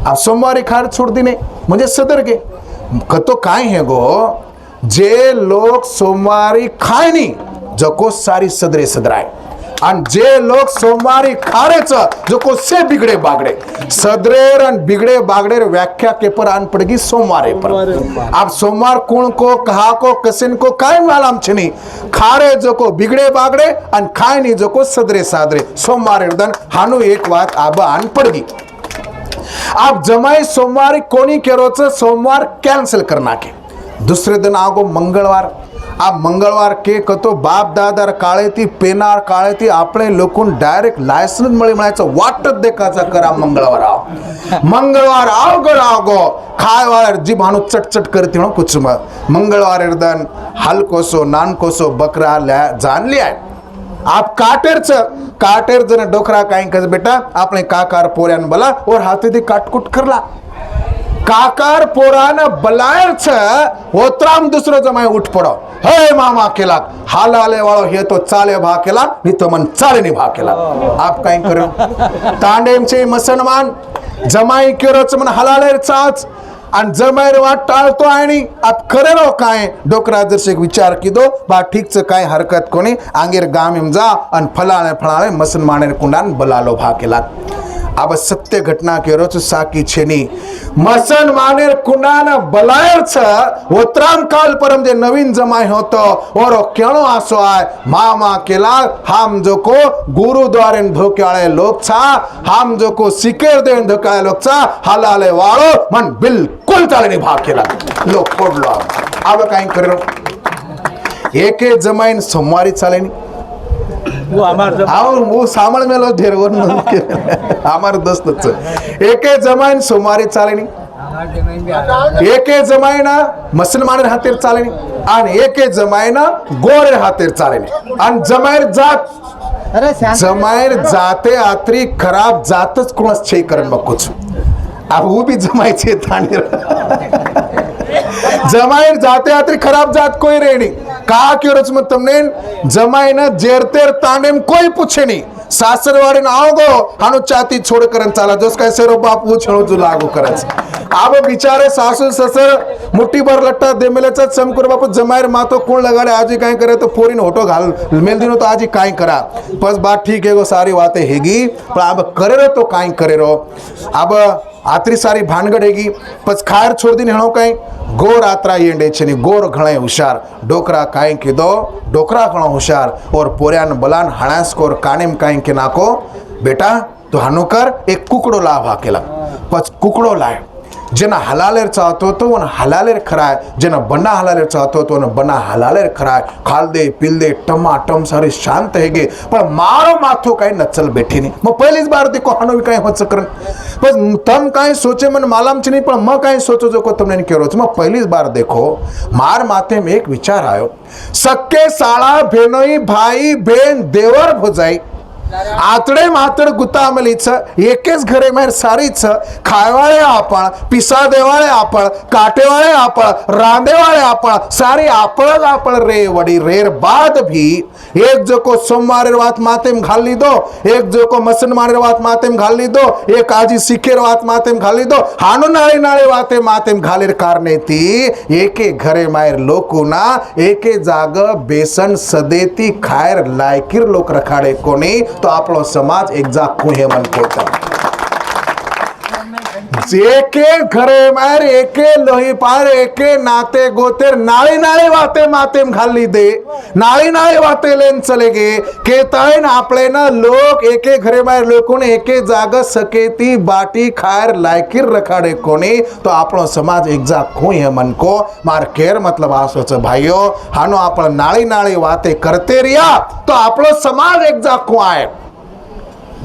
आप सोमवारी खार छोड़ दिने म्हणजे सदर के कतो काय है गो. जे लोग सोमवारी खाय नहीं जको सारी सदरे सदराय आणि जे लोग सोमवारी खारेच जो को से बिगड़े बागड़े सदरेर और बिगड़े बागड़े व्याख्या के पर आन पड़ेगी सोमवारे पर. अब सोमवार कौन को कहा को कसिन को काय मालूम छे नहीं. खारे जो को बिगड़े बागड़े और खाए नहीं जो को सदरे सादरे सोमवारे दन हानु एक बात आब आन पड़गी. आप जमाई सोमवारी कोनी केरो छ सोमवार कैंसिल करना के. दूसरे दिन आगो मंगलवार. आ मंगळवार के कतो बाप दादार काळेती पेनार काळेती आपले लोकून डायरेक्ट लायसन्स मळी म्हणायचं वाटत देखाचा करा. मंगळवार आव, मंगळवार आव गो राव गो खायवार जी भानु चटचट करती म्हणून कुछ मंगळवार दन हलकोसो नानकोसो बकरा जान लिया. आप काटेर जन डोकरा काई कस बेटा आपने काकार पोऱ्यान बला और हाथेથી काटकुट करला. काकार पोरान बलायर छ होत्राम दुसरो जमाई उठ पड़ो. हे मामा केला हालाले वाळो हे तो चाले भा केला नी तो मन चाले नी भा केला. आप काय करो तांडेमचे मुसलमान जमाई केरोच मन हलाले चाच आणि जमाईर वाट टाळतो आणि आप करेरो काय डोकरा जरसे विचार कीदो बा ठीक छ काय हरकत कोणी आंगेर गाम जा आणि फलाळे मुसलमानेर कुंडान बलालो भा केला. अब सत्य घटना के रोच साकी छेनी मुसलमानेर कुंडान बलायर छ. ओत्राम काल परम जे नवीन जमाई होतो और केणो आसो आय मामा केला हम जो को गुरुद्वारे धोक्याळे लोक छा, हम जो को सिकेर देन धोक्याळे लोक छा हलाले वाळो मन बिल्कुल चाले नि भाग केला लोक पडलो. अब काय करो एके जमाईन सोमवारी चाले नि वो सामळ मेलो ढेरवर हमार दोस्त एके जमाईन सोमवारी चाले नि एके जमाईना मुसलमानेर हातेर चाले नि आणि एके जमाईना गोरेर हातेर चाले नि आणि जमाईर जाते आत्री खराब जातच कोणच छे करन बकुच. अब वो भी जमाईचे ताणेर जमाईर जाते आत्री खराब जात कोई रेणी का केरोच मत तमने जमाईना जेरतेर तांडेम कोई पूछे नहीं. सासरवाड़ी ने आओगो हानो चाती छोड़ करन चाला जोस कैसे रो बापू छणो जो लागू करच आब बिचारे सासू ससर मुट्ठी भर लट्टा देमेलेचा चमकुर बापू जमायर मातो कोण लगाडे आजी काय करे तो पोरीन होटो घाल मेल दिनो तो आजी काय करा बस बात ठीक है वो सारी बातें हेगी पण अब करे रो तो काय करे रो अब आतरी सारी भानगड हेगी पछ खायर छोड़ दिन हेणो काय गोर आत्रा येंडे छे गोर घणे हुशार डोकरा काय कीधो डोकरा घणो हुशार और पोर्यान बलान हणास कोर कानेम काय के नाको बेटा तो हानुकर एक कुकड़ो लाभ हाकेला पछ कुकड़ो लाय जेना हलालेर चाहतो तो वन हलालेर खराय जेना बना हलालेर चाहतो तो वन बना हलालेर खराय खाल दे पिल दे टमाटम सारे शांत हेगे पण मारो माथो काय नचल बैठी नहीं मग पहिलीच बार देखो हानो भी काय होत सकरन बस तम काय सोचे मन मालम छ नहीं पण म काय सोचो जो को तुमने केरो छ म पहिलीच बार देखो मार माथे में एक विचार आयो सक्के साळा भेनोई भाई बेन देवर भोजाई आतडे मातड गुतामलीच एकेच घरे मार सारीच खायवाळे आपण पिसा देवाळे आपण काटेवाळे आपण रांदेवाळे आपण सारी आपण रे वडी रेर बाद भी एक जो को सोमवार वात मातेम घाल ली दो एक जो को मसनमार वात मातेम घाल ली दो एक आजी सिखेर वात मातेम घाल ली दो हानो नाळे नाळे वाते मातेम घालेर कारणे ती एके घरे मायर लोकुना एके जाग बेसन सदेती खायर लायकीर लोक रखाडे कोणी तो आपलो समाज एक जाखो हे मन कोता एके घरे मार एके लोही पार एके नाते गोतेर नाळी नाळी वाते मातेम घाली दे नाळी नाळी वाते लेन चले गे केतायन आपले ना लोक एके घरे मार लोकून एके जाग सकेती बाटी खायर लायकीर रखाडे कोणी तो आपलो समाज एक जाखो हे मन को मार केर मतलब आसोच भाइयो हानो आपण नाळी नाळी वाते करते रिया तो आपलो समाज एक जाखो आहे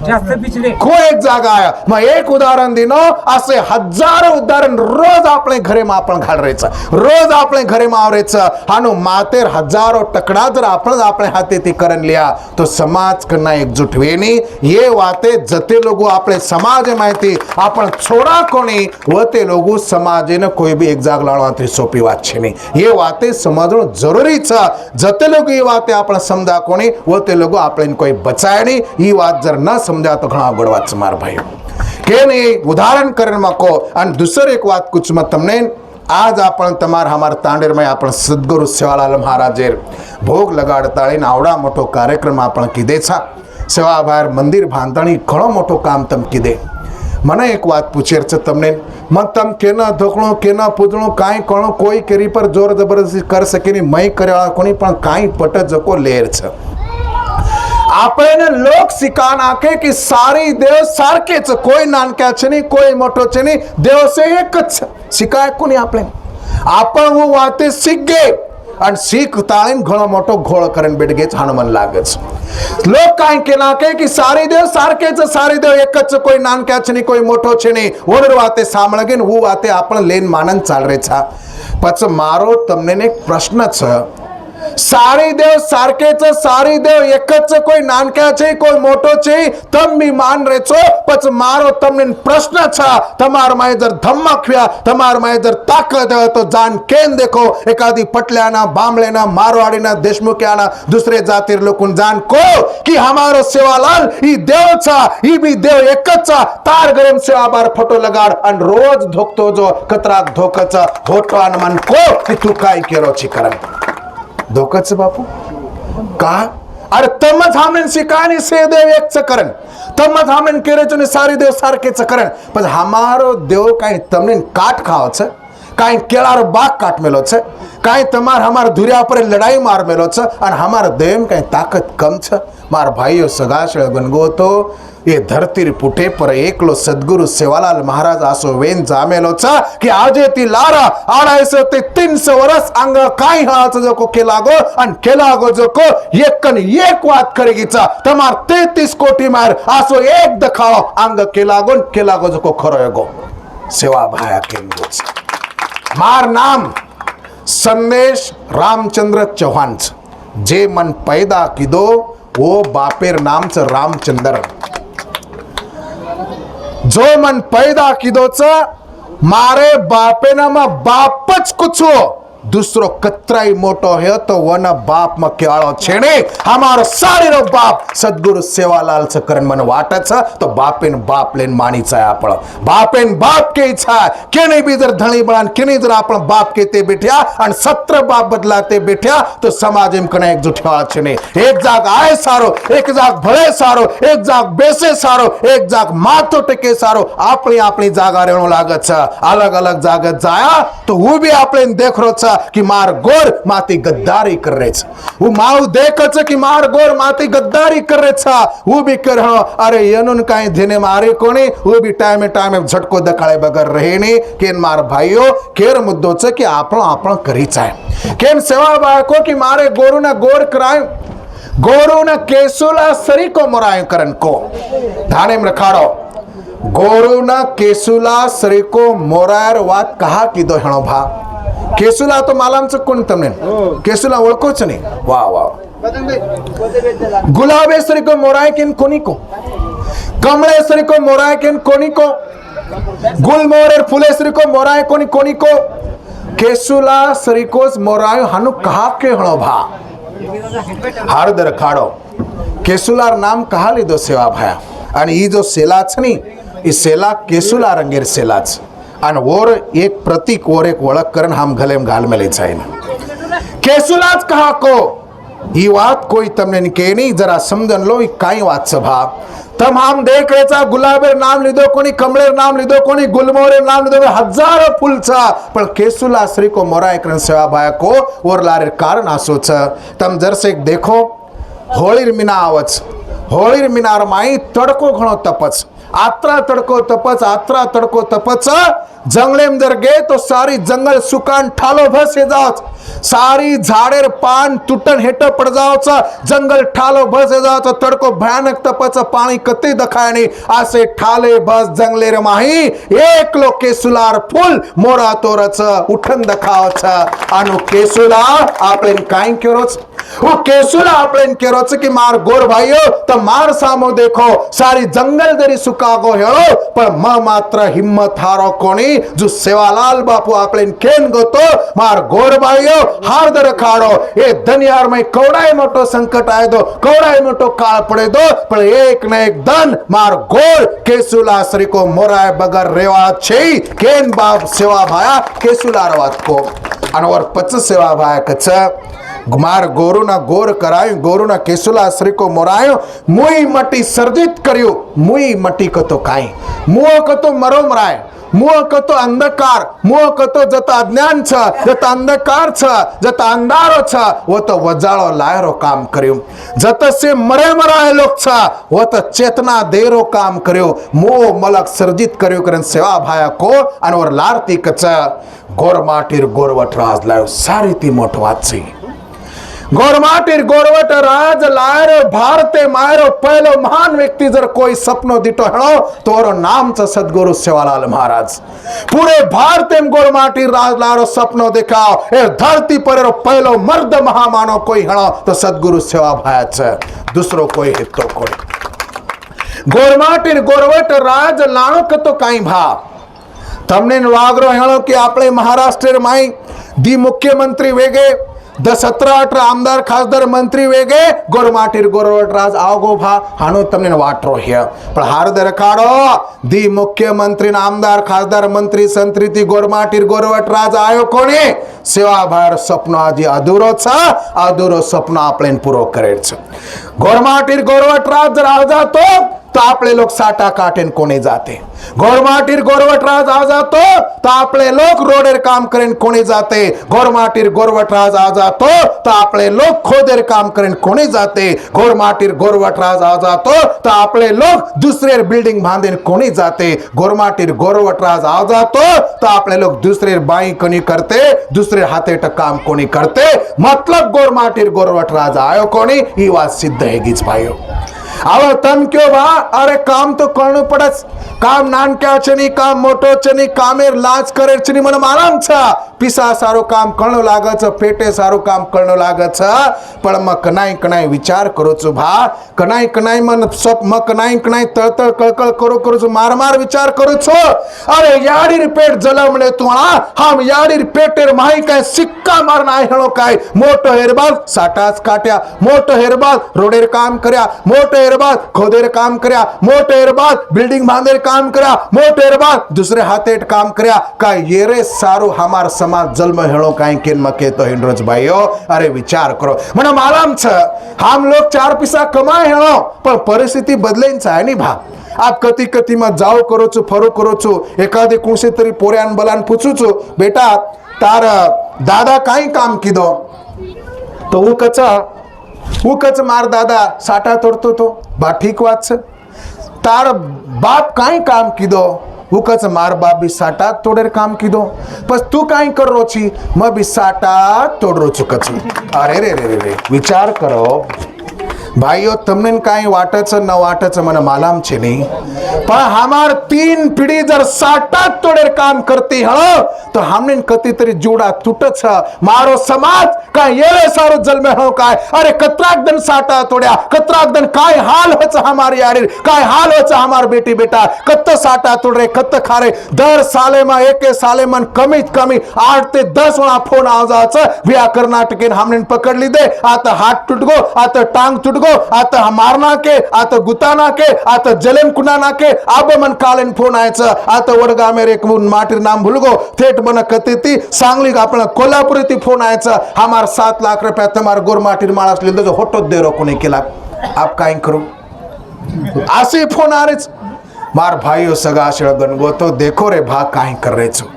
जास्त पिछले को एक जागा आया मैं एक उदाहरण दिनो असे हजारों उदाहरण रोज अपने घरे में आपण घाल रेच रोज अपने घरे में आवरेच हानो मातेर हजारों टकड़ा जर आपण अपने हाथे ती करन लिया तो समाज करना एकजुट वेनी ये वाते जते लोगो अपने समाज माहिती आपण छोड़ा कोणी व ते लोगो समाज ने कोई भी एक जाग लाणवा ती सोपी वात छे नहीं ये वाते समजणो जरूरी छ जते लोग ये वाते आपण समजा कोणी व ते लोगो आपण कोई बचाय नहीं ई बात जर न समझा तो घना गड़वाच मार भाई के नहीं उदाहरण करन मको अन दूसर एक बात कुछ मत तमने आज आपण तमार हमार तांडेर में आपण सद्गुरु सेवालाल महाराजेर भोग लगाडताळी आवडा मोठो कार्यक्रम आपण कीधे छा सेवा बाहेर मंदिर बांधणी घणो मोठो काम तम कीधे મને એક વાત પૂછેર છે તમને મન તમ કેના ધોકણો કેના પૂજણો કાંઈ કણો કોઈ કેરી પર જોર જબરદસ્તી કર શકે નહીં મય કર્યા કોની પણ કાંઈ પટ જકો લેર છે આપણે લોક સિકા નાખે કે સારી દેવ સારકે છે કોઈ નાનકા છે નહીં કોઈ મોટો છે નહીં દેવ સે એક જ છે શીખાય કોની આપણે આપણ હું વાતે શીખ ગયે અને શીખ તાળીને ઘણો મોટો ઘોળ કરીને બેઠ ગયે છાનો મન લાગે છે લોક કાંઈ કે નાખે કે સારી દેવ સારકે છે સારી દેવ એક જ છે કોઈ નાનકા છે નહીં કોઈ મોટો છે નહીં ઓર વાતે સાંભળગે ને હું વાતે આપણે લેન માનન ચાલ રે છે પછી મારો તમને એક પ્રશ્ન છે सारी देव सारके च सारी देव एक च कोई नानका छे कोई मोटो छे तम भी मान रे छो पछ मारो तमने प्रश्न छ तमार माय जर धमक व्या तमार माय जर ताकत है तो जान केन देखो एकादी पटल्याना बामलेना मारवाड़ीना देशमुखियाना दूसरे जातिर लोकुन जान को कि हमारो सेवालाल ई देव छ ई भी देव एक छ तार गरम सेवा बार फोटो लगाड़ अन रोज धोकतो जो कतरा धोक छ होटो अन मन को कि तू काय केरो छी करन धोकच बापू का अरे तमच हमने शिकानी से देव एक चकरन तमच हमने केरे चने सारी देव सारके चकरन पण हमारो देव काई तमने काट खाओ छ काई केळारो बाग काट मेलो छ काई तमार हमार धुरिया पर लड़ाई मार मेलो छ और हमार देव काई ताकत कम छ मार भाईओ सगाशळ गणगो तो ये धरती पुटे पर एकलो सद्गुरु सेवालाल महाराज आसो वेन जामेलो छ कि आजे ती लारा 250 ते 300 वर्ष अंग काई हाच जो को केलागो अन केलागो जो को एकन एक बात करेगी छ तमार 33 कोटी मार आसो एक दखाओ अंग केलागो जो को खरोयगो सेवा भाया केंगो मार नाम संदेश रामचंद्र चौहान जे मन पैदा कीधो वो बापेर नाम छ रामचंद्र जो मन पैदा कीधो छ मारे बापे नाम बापच कुछ हो दूसरो कतराई मोटो है तो वन बाप में क्याळो छेने हमारो सारीरो बाप सद्गुरु सेवालाल से करण मन वाटे छ तो बापेन बाप लेन मानी चाहे आपण बापेन बाप के इच्छा केने भी जर धणी बनान केने जर आपण बाप के ते बैठ्या आणि 17 बाप बदलाते बैठ्या तो समाज में कने एकजूट वाळा छेने एक जाग आए सारो एक जाग भले सारो एक जाग बेसे सारो एक जाग माथो टेके सारो आपणी आपणी जागा रेणो लागत छ अलग अलग जागत जाया तो वो भी आपणे देख रो छ कि मार गोर माती गद्दारी कर रहे छ वो माऊ देख छ कि मार गोर माती गद्दारी कर रहे छ वो भी कर अरे यनुन काई धेने मारे कोणी वो भी टाइम झटको दखाळे बगर रहे ने केन मार भाईओ केर मुद्दो छ कि आपण आपण करी चाहे केन सेवा बाको कि मारे गोरु ना गोर कराय गोरु ना केसुला सरी को मोराय करन को धाने में रखाड़ो गोरु ना केसुला सरी को मोरायर वात कहा की दो हणो भा केसुला तो मालांचं कोण तमने केसुला ओळखोच नाही वा वा गुलाबेश्वरी को मोराय केन कोणी को कमलेश्वरी को मोराय केन कोणी को गुलमोहर फुलेश्वरी को मोराय कोणी कोणी को केसुला सरीकोस मोराय हनु कहा के हणो भा हार दर खाड़ो केसुलार नाम कहा लीधो सेवा भाया आणि ई जो सेला छ नी ई सेला केसुला रंगेर सेलाच आणि और एक प्रतीक और एक ओळख करण हम गले में घाल में ले जाए केसुलाच कहा को ई बात कोई तमने के नहीं जरा समझन लो ई काई बात छ भा तम हम देख रहे था गुलाबेर नाम लीधो कोणी कमलेर नाम लीधो कोणी गुलमोहरेर नाम लीधो हजारों फूल छ पण केसुला श्री को मोराय करन सेवा भाया को और लारे कारण आसो छ तम जरसे देखो होळीर मीना आवच होळीर मिनार माई तड़को घणो तपच आत्रा तड़को तपच आत्रा तड़को तपच जंगले में जर गए तो सारी जंगल सुकान ठालो भसे जाओ सारी झाड़ेर पान टूटन हेठ पड़ जाओ जंगल ठालो भसे जाओ तड़को भयानक तपच पानी कते दखाय नहीं आसे ठाले बस जंगलेर माही एक लो केसुलार फूल मोरा तोरच उठन दखाव छ आनु केसुला आपले काई केरोच वो केसुला आपले केरोच कि मार गोर भाईयो तो मार सामो देखो सारी जंगल दरी सुकागो हेळो पण म मात्र हिम्मत हारो कोणी जो सेवालाल बापू आपले केन गोतो मार गोर भाईयो हार दर खाड़ो ए दुनियार में कवडाय मोटो संकट आए दो कवडाय मोटो काळ पड़े दो पण एक न एक दन मार गोर केसुला श्री को मोराय बगर रेवा छे केन बाप सेवा भाया केसुला रवात को अनवर पच सेवा भाया कच मार गोरु ना गोर करायो गोरु ना केसुला श्री को मोरायो मुई मटी सर्जित करियो मुई मटी को तो काई मुओ को तो मरो मराय मुओ को तो अंधकार मुओ को तो जत अज्ञान छ जत अंधकार छ जत अंधारो छ वो तो वजाळो लायरो काम कर्यो जत से मरे मराय लोग छ वो तो चेतना देरो काम कर्यो मुओ मलक सर्जित कर्यो करन सेवा भाया को अनवर लारती कच गोरमाटीर गोरवट राज लायो सारी ती मोठवात छी गोरमाटीर गोरवट राज लायरो भारते मायरो पहलो महान व्यक्ति जर कोई सपनो दिटो हणो तोरो नाम छ सद्गुरु सेवालाल महाराज पूरे भारते में गोरमाटीर राज लायरो सपनो दिखाओ ए धरती पर पहलो मर्द महामानो कोई हणो तो सद्गुरु सेवा भाया छ दूसरो कोई हितो कोई गोरमाटीर गोरवट राज लाणो कतो काई भा तमने वागरो हेणो कि आपले महाराष्ट्र माई दी मुख्यमंत्री वेगे 17-18 आमदार खासदार मंत्री वेगे गोरमाटीर गोरवट राज आवगो भा हानो तमने वाटरो हे पण हार दर काढो दी मुख्यमंत्री आमदार खासदार मंत्री संत्री ती गोरमाटीर गोरवट राज आयो कोणी सेवा भार स्वप्न आजी अधूरो स्वप्न आपले पूरो करेल छ गोरमाटीर गोरवट राज जर आ जातो तो आपले लोग साटा काटेन कोणे जाते गोरमाटीर गोरवट राज आ जातो तो आपले लोग रोडेर काम करेन कोणे जाते गोरमाटीर गोरवट राज आ जातो तो आपले लोग खोदेर काम करेन कोणे जाते गोरमाटीर गोरवट राज आ जातो तो आपले लोग दूसरे बिल्डिंग बांधेन कोणे जाते गोरमाटीर गोरवट राज आ जातो तो आपले लोग दूसरे बाई कोणी करते दूसरे हाथे काम कोणी करते मतलब गोरमाटीर गोरवट राज आयो कोणी ही बात सिद्ध है गीच भाइयों હવે તમ કયો ભા અરે કામ તો કરવું પડે કામ નાનક્યા છે ની કામ મોટો છે ની કામે લાજ કરે છે ની મને આરામ છે પીસા સારું કામ કરવું લાગે છે પેટે સારું કામ કરવું લાગે છે પણ મ કનાઈ કનાઈ વિચાર કરું છું ભા કનાઈ કનાઈ મન સપ મ કનાઈ કનાઈ તળતળ કળકળ કરું છું માર માર વિચાર કરું છું અરે યાડી પેટ જલમણે તુણા હામ યાડી પેટેર માહી કાય સિક્કા મારના હેણો કાય મોટો હેરબાદ સાટાસ કાટ્યા મોટો હેરબાદ રોડેર કામ કર્યા મોટो हेरबाद खोदेर काम कर्या मोठे हेरबाद बिल्डिंग बांधेर काम कर्या मोठे हेरबाद दुसरे हाथेट काम कर्या का ये रे सारू हमार समाज जन्म हेळो काई केन मके तो हिंद्रज भाईओ अरे विचार करो मने मालूम छ हम लोग 4 पैसा कमाए हेळो पण परिस्थिती बदलेन छाय नी भा आप कती कती में जाओ करो छो फरो करो छो एखादे कोणसे तरी पोऱ्यान बलान पूछू छो बेटा तार दादा काई काम कीधो तो वो कच मार दादा साटा तोड़तो तो बा ठीक बात छे तार बाप काई काम कीधो वो कच मार बाप भी साटा तोड़ेर काम कीधो बस तू काई कर रो छी मैं भी साटा तोड़ रो छु कच अरे रे रे रे रे विचार करो भाईओ तमने काई वाटच न वाटच मने मालूम छे नहीं पर हमार 3 पीढ़ी जर साटा तोड़ेर काम करती हळो तो हमने कती तरी जोड़ा टूटत छ मारो समाज का येले सारो जल में हो काय अरे कतराक दन साटा तोड्या कतराक दन काय हाल होच हमार यारी काय हाल होच हमार बेटी बेटा कत्त साटा तोड़रे कत्त खारे दर साले में एक साले मन कमीत कमी 8 ते 10 वेळा फोन आवाजाच बिया कर्नाटकेन हमने पकड़ ली दे आता हाथ टूट गो आता टांग टूट गो आता मारना के आता गुताना के आता जलेम कुनाना के आब मन कालेन फोन आयच आता वडगा मेरे एक माटीर नाम भूल गो थेट मन कतीती सांगली आपण कोल्हापुरी ती फोन आयच हमार 7 लाख रुपया तुम्हार गोर माटीर माळस लिंदो जो होटो दे रो कोने केला आप काय करू आसे फोन आ रेच मार भाईओ सगा शळगन गो तो देखो रे भा काय कर रे छो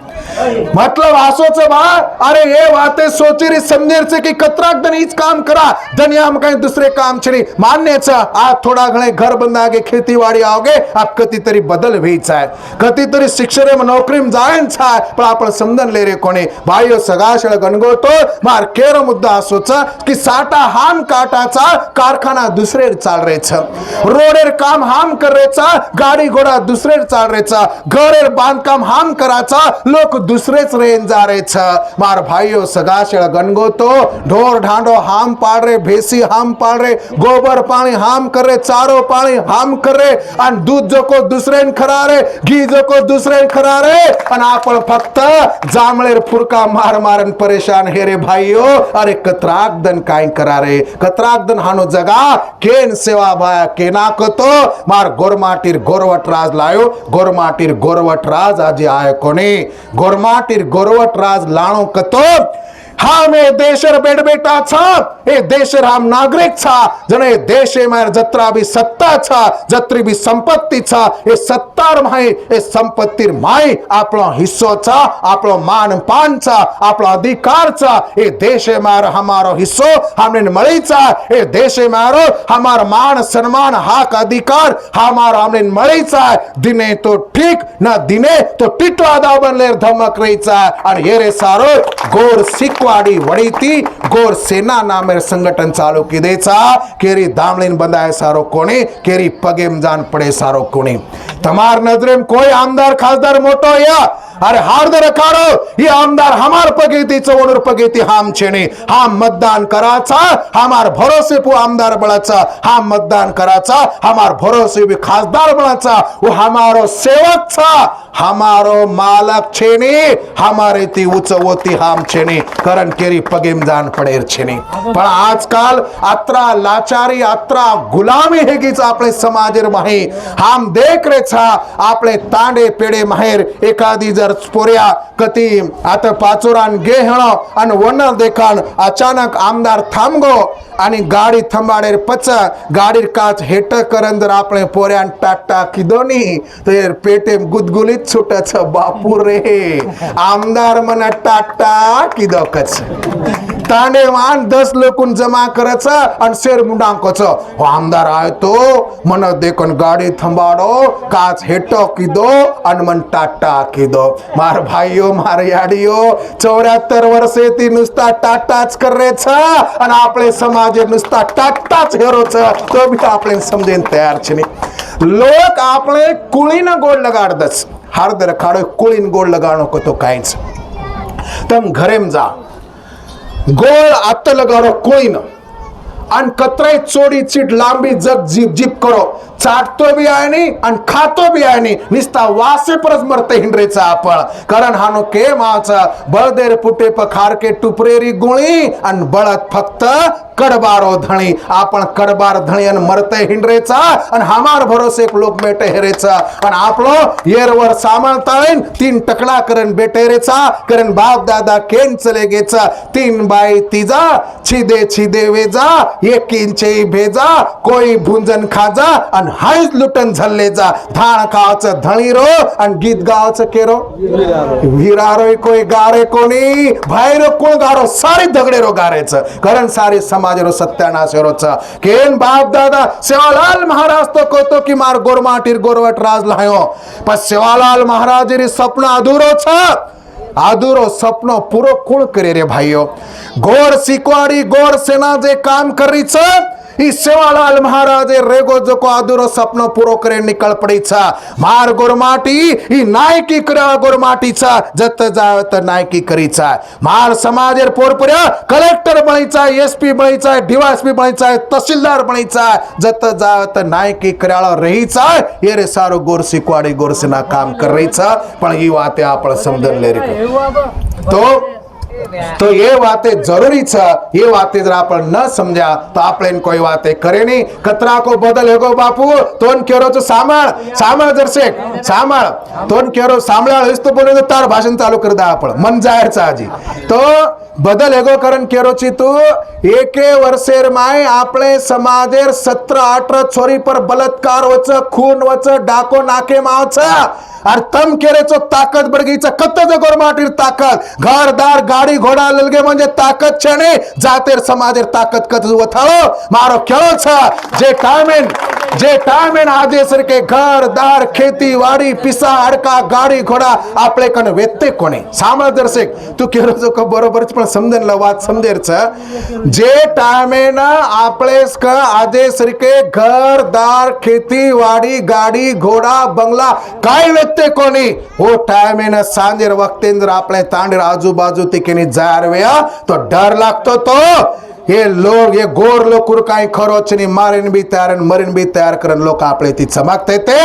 मतलब आसो छ बा अरे ये बातें सोची रे समझेर से कि कतराक दन ईच काम करा दुनिया में कहीं दूसरे काम छे मान्य छ आ थोड़ा घणे घर बंदागे खेतीवाड़ी आओगे आप कती तरी बदल भी छाय कती तरी शिक्षणे में नौकरी में जायन छाय पण आपण समजन ले रे कोणी भाईओ सगाशळ गणगो तो मार केरो मुद्दा आसो छ कि साटा हाम काटाचा कारखाना दुसरे चाल रे छ रोडेर काम हाम कर रे छ गाड़ी घोड़ा दुसरे चाल रे छ घरेर बांधकाम हाम कराचा लोक दुसरेच रेन जा रे छ मार भाईओ सगाशळ गणगो तो ढोर ढांडो हाम पाड़ रे भेसी हाम पाड़ रे गोबर पानी हाम कर रे चारो पानी हाम कर रे अन दूध जो को दुसरेन खरा रे घी जो को दुसरेन खरा रे अन आपण फक्त जांभळेर फुरका मार मारन परेशान हे रे भाईओ अरे कतराक दन काय करा रे कतराक दन हानो जगा केन सेवा भाया केना कतो मार गोरमाटीर गोरवट राज लायो गोरमाटीर गोरवट राज आज आय कोणी गोरमाटीर गोरवट राज लाणो कतो हम ए देशर बेड बेटा छ ए देशर हम नागरिक छ जने देशे में जत्रा भी सत्ता छ जत्री भी संपत्ति छ ए सत्तार माई ए संपत्तिर माई आपलो हिस्सो छ आपलो मान पान छ आपलो अधिकार छ ए देशे में हमारो हिस्सो हमने मळी छ ए देशे में हमार मान सम्मान हक अधिकार हमारो हमने मळी छ दिने तो ठीक ना दिने तो टिटवा दाबन लेर धमक रही छ और ये रे सारो गोर सिक्वा वड़ीती गोर सेना नामेर संगठन चालू कीधेचा केरी दामलीन बंधाय सारो कोणी केरी पगेम जान पड़े सारो कोणी तमार नजरेम कोई आमदार खासदार मोटो या अरे हार्द रखारो ये आमदार हमार पगेती चवणूर पगेती हाम छेने हाम मतदान कराचा हमार भरोसे पु आमदार बळाचा हाम मतदान कराचा हमार भरोसे भी खासदार बळाचा वो हमारो सेवक छा हमारो मालक छेने हमारे ती उचवती हाम छेने करण केरी पगेम जान पडेर छेने पण आजकाल अत्रा लाचारी अत्रा गुलामी हेगीच आपले समाजेर माही हाम देख रे छा आपले तांडे पेडे माहेर एखादी जर पोऱ्या कती आता पाचोरान गे हेणो आणि वनर देखाण अचानक आमदार थांबगो आणि गाडी थंबाडेर पच गाडीर काच हेट करन जर आपले पोऱ्यान टाटा किदोनी तर पेटे गुदगुलीत छुटच बापू रे आमदार मन टाटा किदो कच तांडेवान 10 लोकून जमा करायचं आणि शेर मुंडांकोचं हो आमदार आहे तो मन देखून गाडी थांबाडो काच हेटो की दो आणि मन टाटा की दो मार भाईयो मार याडियो 74 वर्षे ती नुसता टाटाच करायचं आणि आपले समाज नुसता टाटाच हेरोच तो भी आपले समजेन तयार छे लोक आपले कुळीन गोड लगाडदस हरदर खाडो कुळीन गोड लगाणो को तो काहीच तम घरेम जा गोळ आत लगाडो कुळीन आणि कतराई चोडी चीट लांबी जग जीप जीप करो चाटतो भी आहे नी आणि खातो भी आहे नी निस्ता वासे परस मरते हिंडरेचा आपण कारण हानो के माचा बळदेर पुटे पखार के टुपरेरी गुणी आणि बळत फक्त कडबारो धणी आपण कडबार धणी आणि मरते हिंडरेचा आणि हमार भरोसे लोक बेटे हेरेचा आणि आपलो येरवर सामळताळीन 3 टकला करन बेटेरेचा करन बाप दादा केन चले गेचा 3 बाई तिजा छिदे छिदे वेजा एक इंचे भेजा कोई भुंजन खाजा आणि हायच लुटन झल्ले जा धाण खावाचं धणी रो आणि गीत गावाचं केरो विरारो कोई गारे कोणी बाहेर कोण गारो सारी दगडे रो गारेच कारण सारे समाज रो सत्यानाश रोच केन बाप दादा सेवालाल महाराज तो कहतो की मार गोरमाटीर गोरवट राज लायो पण सेवालाल महाराज री सपना अधूरो छ आदुरो सपनो पूरो कुळ करे रे भाईयो गोर सिकवाडी गोर सेना जे काम करी छ ई सेवालाल महाराज रेगो जको आदुरो सपनो पूरो करे निकल पड़ी छ मार गोरमाटी ई नायकी करा गोरमाटी छ जत जावत नायकी करी छ मार समाजेर पोरपुऱ्या कलेक्टर बनी छ एसपी बनी छ डीवायएसपी बनी छ तहसीलदार बनी छ जत जावत नायकी कराळो रही छ ये रे सारो गोर सिकवाडी गोर सेना काम कर रही छ पण ई वाते आपण समजन ले रे तो ये बातें जरूरी छ ये बातें जरा अपन न समझा तो आपले कोई बातें करे नहीं कतरा को बदल है गो बापू तोन केरो तो सामळ जरसे सामळ तोन केरो सामळा इस तो बोले तो तार भाषण चालू कर दा आपण मन जाहीर चा आजी तो बदल हेगो करण केरोची तू एके वर्षेर माय आपले समाजेर 17-18 छोरी पर बलात्कार वच खून वच डाको नाके मावच और तम केरेचो ताकद बडगीच कत्तज गोरमाटीर ताकद घरदार गाडी घोडा ललगे म्हणजे ताकद छने जातेर समाजेर ताकद कत वथाळो मारो खेळो छ जे टाइमेन आदेश के घरदार खेती वाड़ी पिसा अडका गाडी घोडा आपले कन वेत्ते कोणे सामजरसे तू केरोचो क बरोबर पण समजन ला वात समजेर छ जे टाइमेन आपलेस क आदेश के घरदार खेती वाड़ी गाडी घोडा बंगला काय वेत्ते कोणी वो टाइमेन सांजेर वक्तेंद्र आपले तांडेर आजूबाजू तिकेनी जार वेया तो डर लागतो तो ये लोग ये गोर लोग कुरकाई खरोचनी मारिन भी तैयार मरिन भी तैयार करन लोग आपले ती चमकते थे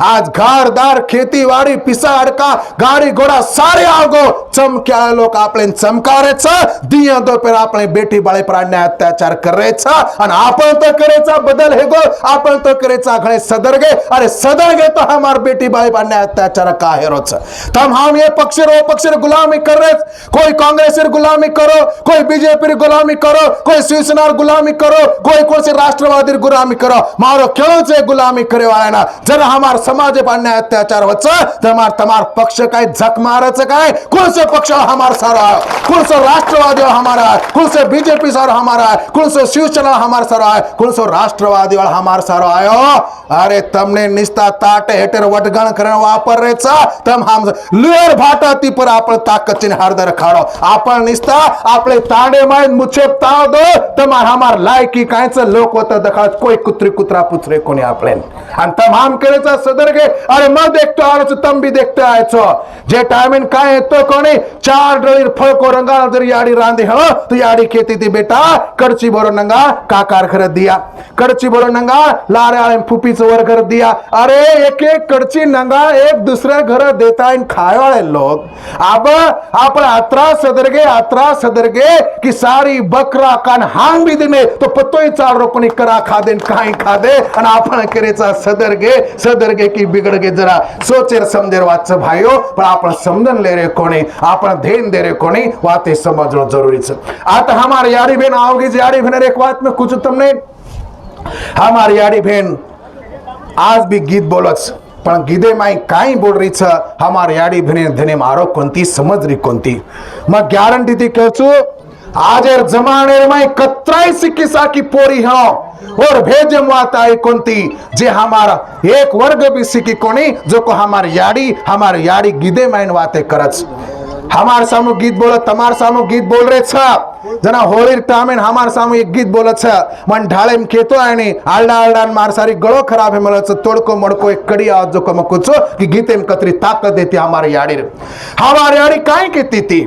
आज घरदार खेती वाड़ी पिसा अडका गाड़ी घोड़ा सारे आगो चमक्या लोग आपले चमकारे छ दिया दो पर आपले बेटी बाळे पर अन्याय अत्याचार करायचा आणि आपण तो करायचा बदल हे गो आपण तो करायचा घणे सदरगे अरे सदरगे तो हमार बेटी बाळे पर अन्याय अत्याचार का हेरोच तम हम ये पक्ष गुलामी कर रहे कोई कांग्रेस गुलामी करो कोई बीजेपी गुलामी करो कोई शिवसेना गुलामी करो कोई कौन से राष्ट्रवादी गुलामी करो मारो क्यों से गुलामी करे वाला ना जरा हमार समाज पर अन्याय अत्याचार वच तमार पक्ष काय झक मारच काय कौन से पक्ष हमार सारा कौन से राष्ट्रवादी हमारा कौन से बीजेपी सारा हमारा कौन से शिवसेना हमार सारा कौन से राष्ट्रवादी वाला हमार सारा आयो अरे तमने निस्ता ताटे हेटर वटगण करन वापर रे छ तम हम लेर भाटा ती पर आपण ताकद चिन हरदर खाडो आपण निस्ता आपले तांडे माय मुछे ताव दो तमार हमार लायकी कायच लोक होता दखा कोई कुत्री कुत्रा पुत्रे कोणी आपले आणि तम हम करेचा सदरगे अरे म देखतो आरो तम भी देखते आयचो जे टाइमिन काय तो कोणी 4 डळीर फळ को रंगा जर याडी रांदे हो तो याडी खेती ती बेटा करची बरो नंगा काकार खर दिया करची बरो नंगा लारे आळे फुपीच वर कर दिया अरे एक एक करची नंगा एक दूसरे घर देता इन खाय वाले लोग अब आपण अत्रा सदरगे की सारी बकरा कान हांग भी दिने तो पतोई चाल रोपणी करा खादे काही खादे आणि आपण करेचा सदरगे की बिगड़ गे जरा सोचेर समजेर वाच भाइयो पण आपण समजन ले रे कोणी आपण ध्यान दे रे कोणी वाते समझनो जरूरी छ आता हमारे यारी बहन आओगे यारी बहन एक बात में कुछ तुमने हमारी यारी बहन आज भी गीत बोलच पण गीदे माई काही बोल रही छ हमार याडी बहने धने मारो कोणती समज रही कोणती मग गॅरंटी ती कहचू आज जमाने में कतराई सिक्की साकी पोरी हो और भेजे माता कोणती जे हमारा एक वर्ग भी सिक्की कोणी जो को हमार याडी गीदे माइन वाते करच हमार सामू गीत बोल तमार सामू गीत बोल रे छ जना होळी टामेन हमार सामू एक गीत बोलत छ मन ढाळेम केतो आणि आलडा आलडा मार सारी गळो खराब है मला तोड़को मड़को एक कड़ी आवाज जो कम कुछो कि गीतेम कतरी ताकत देती हमारी याडी काय कहती थी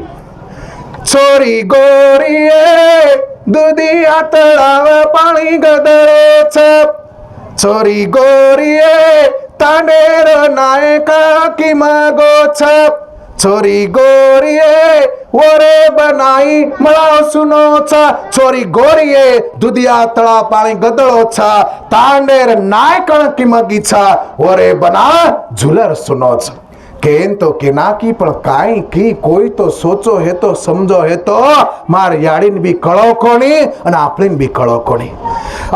चोरी गोरिये दुधिया तळाव पाणी गदळे छप चोरी गोरिये तांडेर नायका कि मागो छप चोरी गोरिये वरे बनाई मला सुनो छा चोरी गोरिये दुधिया तळा पाणी गदळो छा तांडेर नायकण कि मगी छा वरे बना झुलर सुनो छ केन तो के ना की पण काई की कोई तो सोचो है तो समझो है तो मार याडीन भी कळो कोणी आणि आपलीन भी कळो कोणी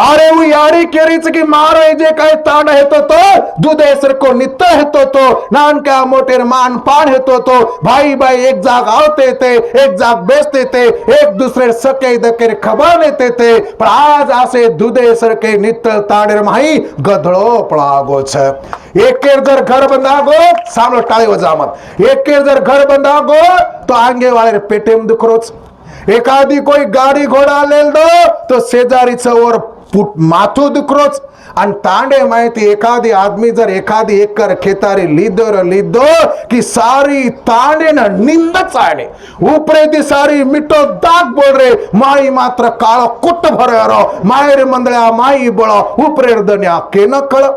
अरे वो याडी केरीच की मारो जे काय ताण है तो दुधेसर को नित्य है तो नान का मोटेर मान पान है तो भाई भाई एक जाग आवते थे एक जाग बेचते थे एक दूसरे सके दकेर खबर लेते थे पण आज आसे दुधेसर के नित्य ताणेर माही गधळो पळागो छ एक जर घर बंधागो सामने टाळी वजामत एक जर घर बंधागो तो आंगे वाले पेटे में दुखरोच एखादी कोई गाड़ी घोड़ा ले दो तो शेजारीच और माथू दुखरोच आणि तांडे माहिती एखादी आदमी जर एखादी एकर खेतारी लीधो कि सारी तांडे न निंदच आहे ऊपरे ती सारी मिठो दाग बोल रे माई मात्र काळो कुट भरो मायरे मंदळ्या माई बळो ऊपरे दन्या के न कळ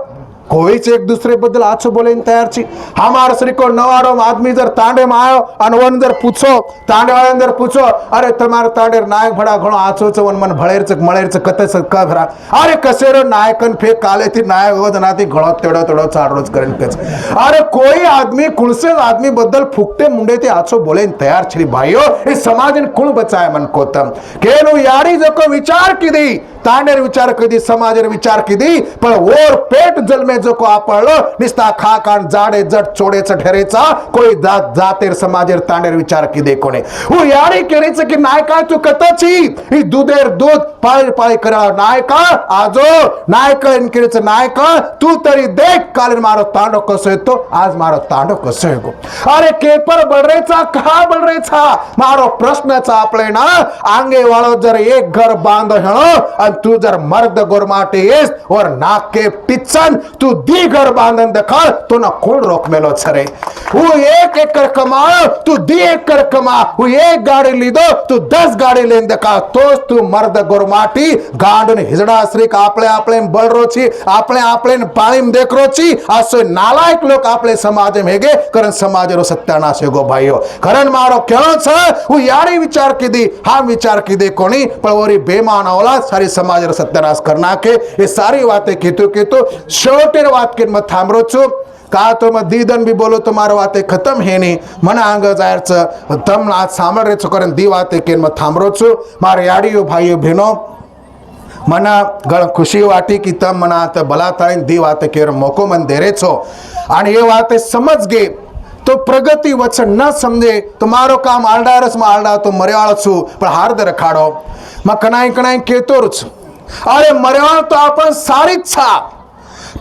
कोईच एक दूसरे बदल आछो बोले तैयार छी हमार श्री को नवारो आदमी जर तांडे में आयो अन वन जर पूछो तांडे वाले जर पूछो अरे तुम्हारे तांडेर नायक भड़ा घणो आछो छ वन मन भळेर च मळेर च कते स का भरा अरे कसेरो नायकन फे काले थी नायक हो जनाती घणो तेडो चार रोज करन कच अरे कोई आदमी कुणसे आदमी बदल फुकटे मुंडे ते आछो बोले तैयार छी भाइयों ये समाज ने कुण बचाए मन कोतम केनु यारी जको विचार कीदी तांडेर विचार कीदी समाजेर विचार कीदी पण और पेट जल में जो को आपळलो निस्ता खा कान जाडे जट चोडे च ठरेचा कोई जातेर समाजेर तांडेर विचार कीदे कोणे वो यारी केरीच की नायका तू कतची ही दुधेर दूध पाळी करा नायका आजो नायका इन केरीच नायका तू तरी देख काल मारो तांडो कसो येतो आज मारो तांडो कसो येगो अरे केपर बडरेचा का बडरेचा मारो प्रश्नचा आपले ना आंगे वाळो जर एक घर बांधो हणो तू जर मर्द गोरमाटे येस और नाके टिचन तू दी घर बांधन दखल तो ना कोण रोक मेलो छरे वो एक एकर कमा तू दी एकर कमा वो एक गाड़ी लीदो तू 10 गाड़ी लेन दखा तोस तू मर्द गोरमाटी गांडन हिजडा श्री का आपले बळ रोची आपले पाळीम देख रोची असो नालायक लोक आपले समाज में हेगे कारण समाज रो सत्यानाश हेगो भाइयो कारण मारो केळो छ वो यारी विचार कीदी हा विचार कीदे कोणी पण ओरी बेमान औलाद सारी समाज रो सत्यानाश करना के ये सारी बातें केतो छोटे बात के मत थांबरो छु का तो मैं दीदन भी बोलो तुम्हारे बातें खत्म है नहीं मन आंग जायर च तम आज सामर रे चकरन दी बातें के मत थांबरो छु मारे याडियो भाइयो बहनो मना गण खुशी वाटी की तम मना त बलाताइन दी बातें के मौको मन दे रे छो आणि ये बातें समझ गे तो प्रगति वचन न समझे तुम्हारो काम आलडारस में आलडा तो मर्याळ छु पण हार्द रखाडो मैं कनाई केतो रुच अरे मर्याळ तो आपण सारीच छा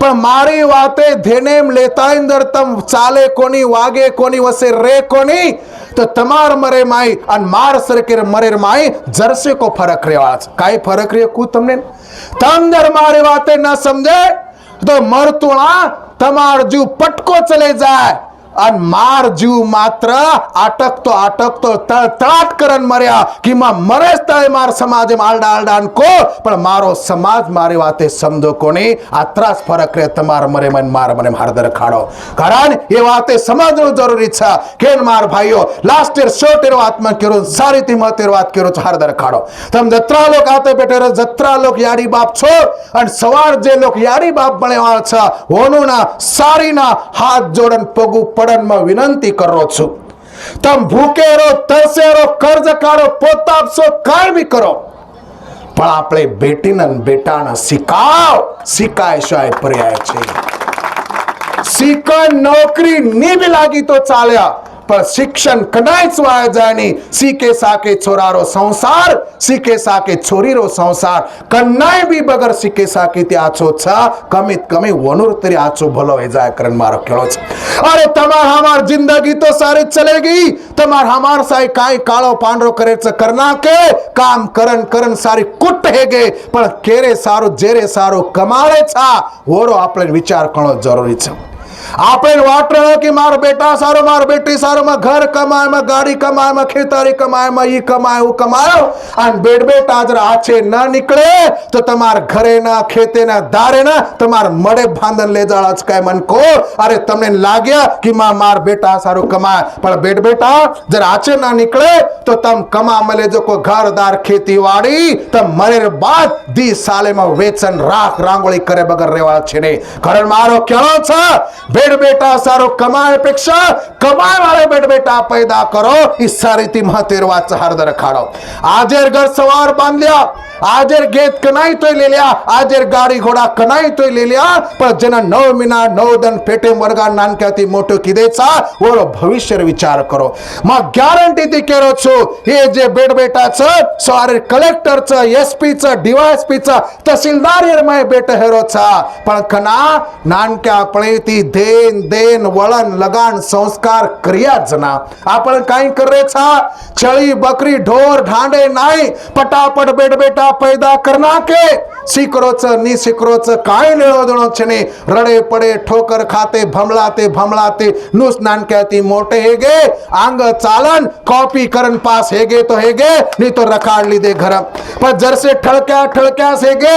पण मारी वाते धेनेम लेता इंदर तम चाले कोणी वागे कोणी वसे रे कोणी तो तमार मरे माई अन मार सरकेर मरेर माई जरसे को फरक रे आज काय फरक रे कु तमने तम जर मारी वाते न समझे तो मरतुणा तमार जीव पटको चले जाए अन मार जीव मात्र आटकतो तळाट करन मर्या कि मरेस तळे मार समाज में आलडान को पण मारो समाज मारे वाते समझो कोणी आत्रास फरक रे तमार मरे मन मार मने हारदर खाडो कारण ये वाते समझनो जरूरी छ केन मार भाइयो लास्टेर शोटेर आत्मा केरो सारी तिमतेर बात केरो हारदर खाडो तम जत्रा लोक आते बेटेर जत्रा लोक याडी बाप छो अन सवार जे लोक याडी बाप बनेवा छ होनो ना सारी ना हाथ जोड़न पगु पड़न में विनंती करो छु तम भूखे रो तरसे रो कर्ज काढो पोतापसो काय भी करो पण आपले बेटीन बेटाना शिकाय शिवाय पर्याय छे शिकन नौकरी नी भी लागी तो चाल्या પણ શિક્ષણ કદાચ વાય જાય સીકે સાકે છોરારો સંસાર સીકે સાકે છોરીરો સંસાર કન્નાય બી બગર સીકે સાકે તે આછો છ કમિત કમી વનુર તરી આછો ભલો હે જાય કરન મારો ખેલો છે અરે તમાર હમાર જિંદગી તો સારી ચલેગી તમાર હમાર સાઈ કાઈ કાળો પાંડરો કરે છે કરના કે કામ કરન કરન સારી કુટ હેગે પણ કેરે સારું જેરે સારું કમાડે છા ઓરો આપણે વિચાર કરવો જરૂરી છે આપણે વાટ રહ્યો કે મારો બેટા સારો મારો બેટી સારો માં ઘર કમાય માં ગાડી કમાય માં ખેતરી કમાય માં ઈ કમાય હું કમાયો અને બેટ બેટા જરા આછે ન નીકળે તો તમાર ઘરે ના ખેતે ના દારે ના તમાર મડે ભાંદન લે જાળ અચકાય મન को अरे તમને લાગ્યા કે માર બેટા સારો કમાય પણ બેટ બેટા જરા આછે ના નીકળે તો તમ કમા મળે જો કોઈ ઘરદાર ખેતીવાડી તમ મરે બાદ 20 સાલે માં વેચન રાખ રાંગોળી કરે બગર રેવા છે ને ઘર મારો કેળો છે बेट बेटा सारो कमाए अपेक्षा कमाए वाले बेट बेटा पैदा करो इस सारी ती महतेरवा हरदर खाड़ो आजेर घर सवार बांध लिया आजेर गेत कनाई तो ले लिया आजेर गाड़ी घोड़ा कनाई तो ले लिया पर जना 9 महीना 9 दिन पेटे मरगा नानक्याती मोटो कीधेचा ओरो भविष्य विचार करो मा गॅरंटी ती केरो छो हे जे बेट बेटा छ सवारे कलेक्टर छ एसपी छ डीवायएसपी छ तहसीलदार एर माय बेट हेरो छ पण कना नानक्या पळेती देन देन वळण लगान संस्कार क्रिया जना आपण काय करे छा छळी बकरी ढोर ढांडे नाही पटापट बेट बेटा पैदा करना के सीकरोच नी सीकरोच काय लेणो देणो छे ने रडे पडे ठोकर खाते भमलाते नुस नानक्याती मोटे हेगे आंग चालन कॉपी करन पास हेगे तो हेगे नहीं तो रखाड़ ली दे घर पर जर से ठड़क्या सेगे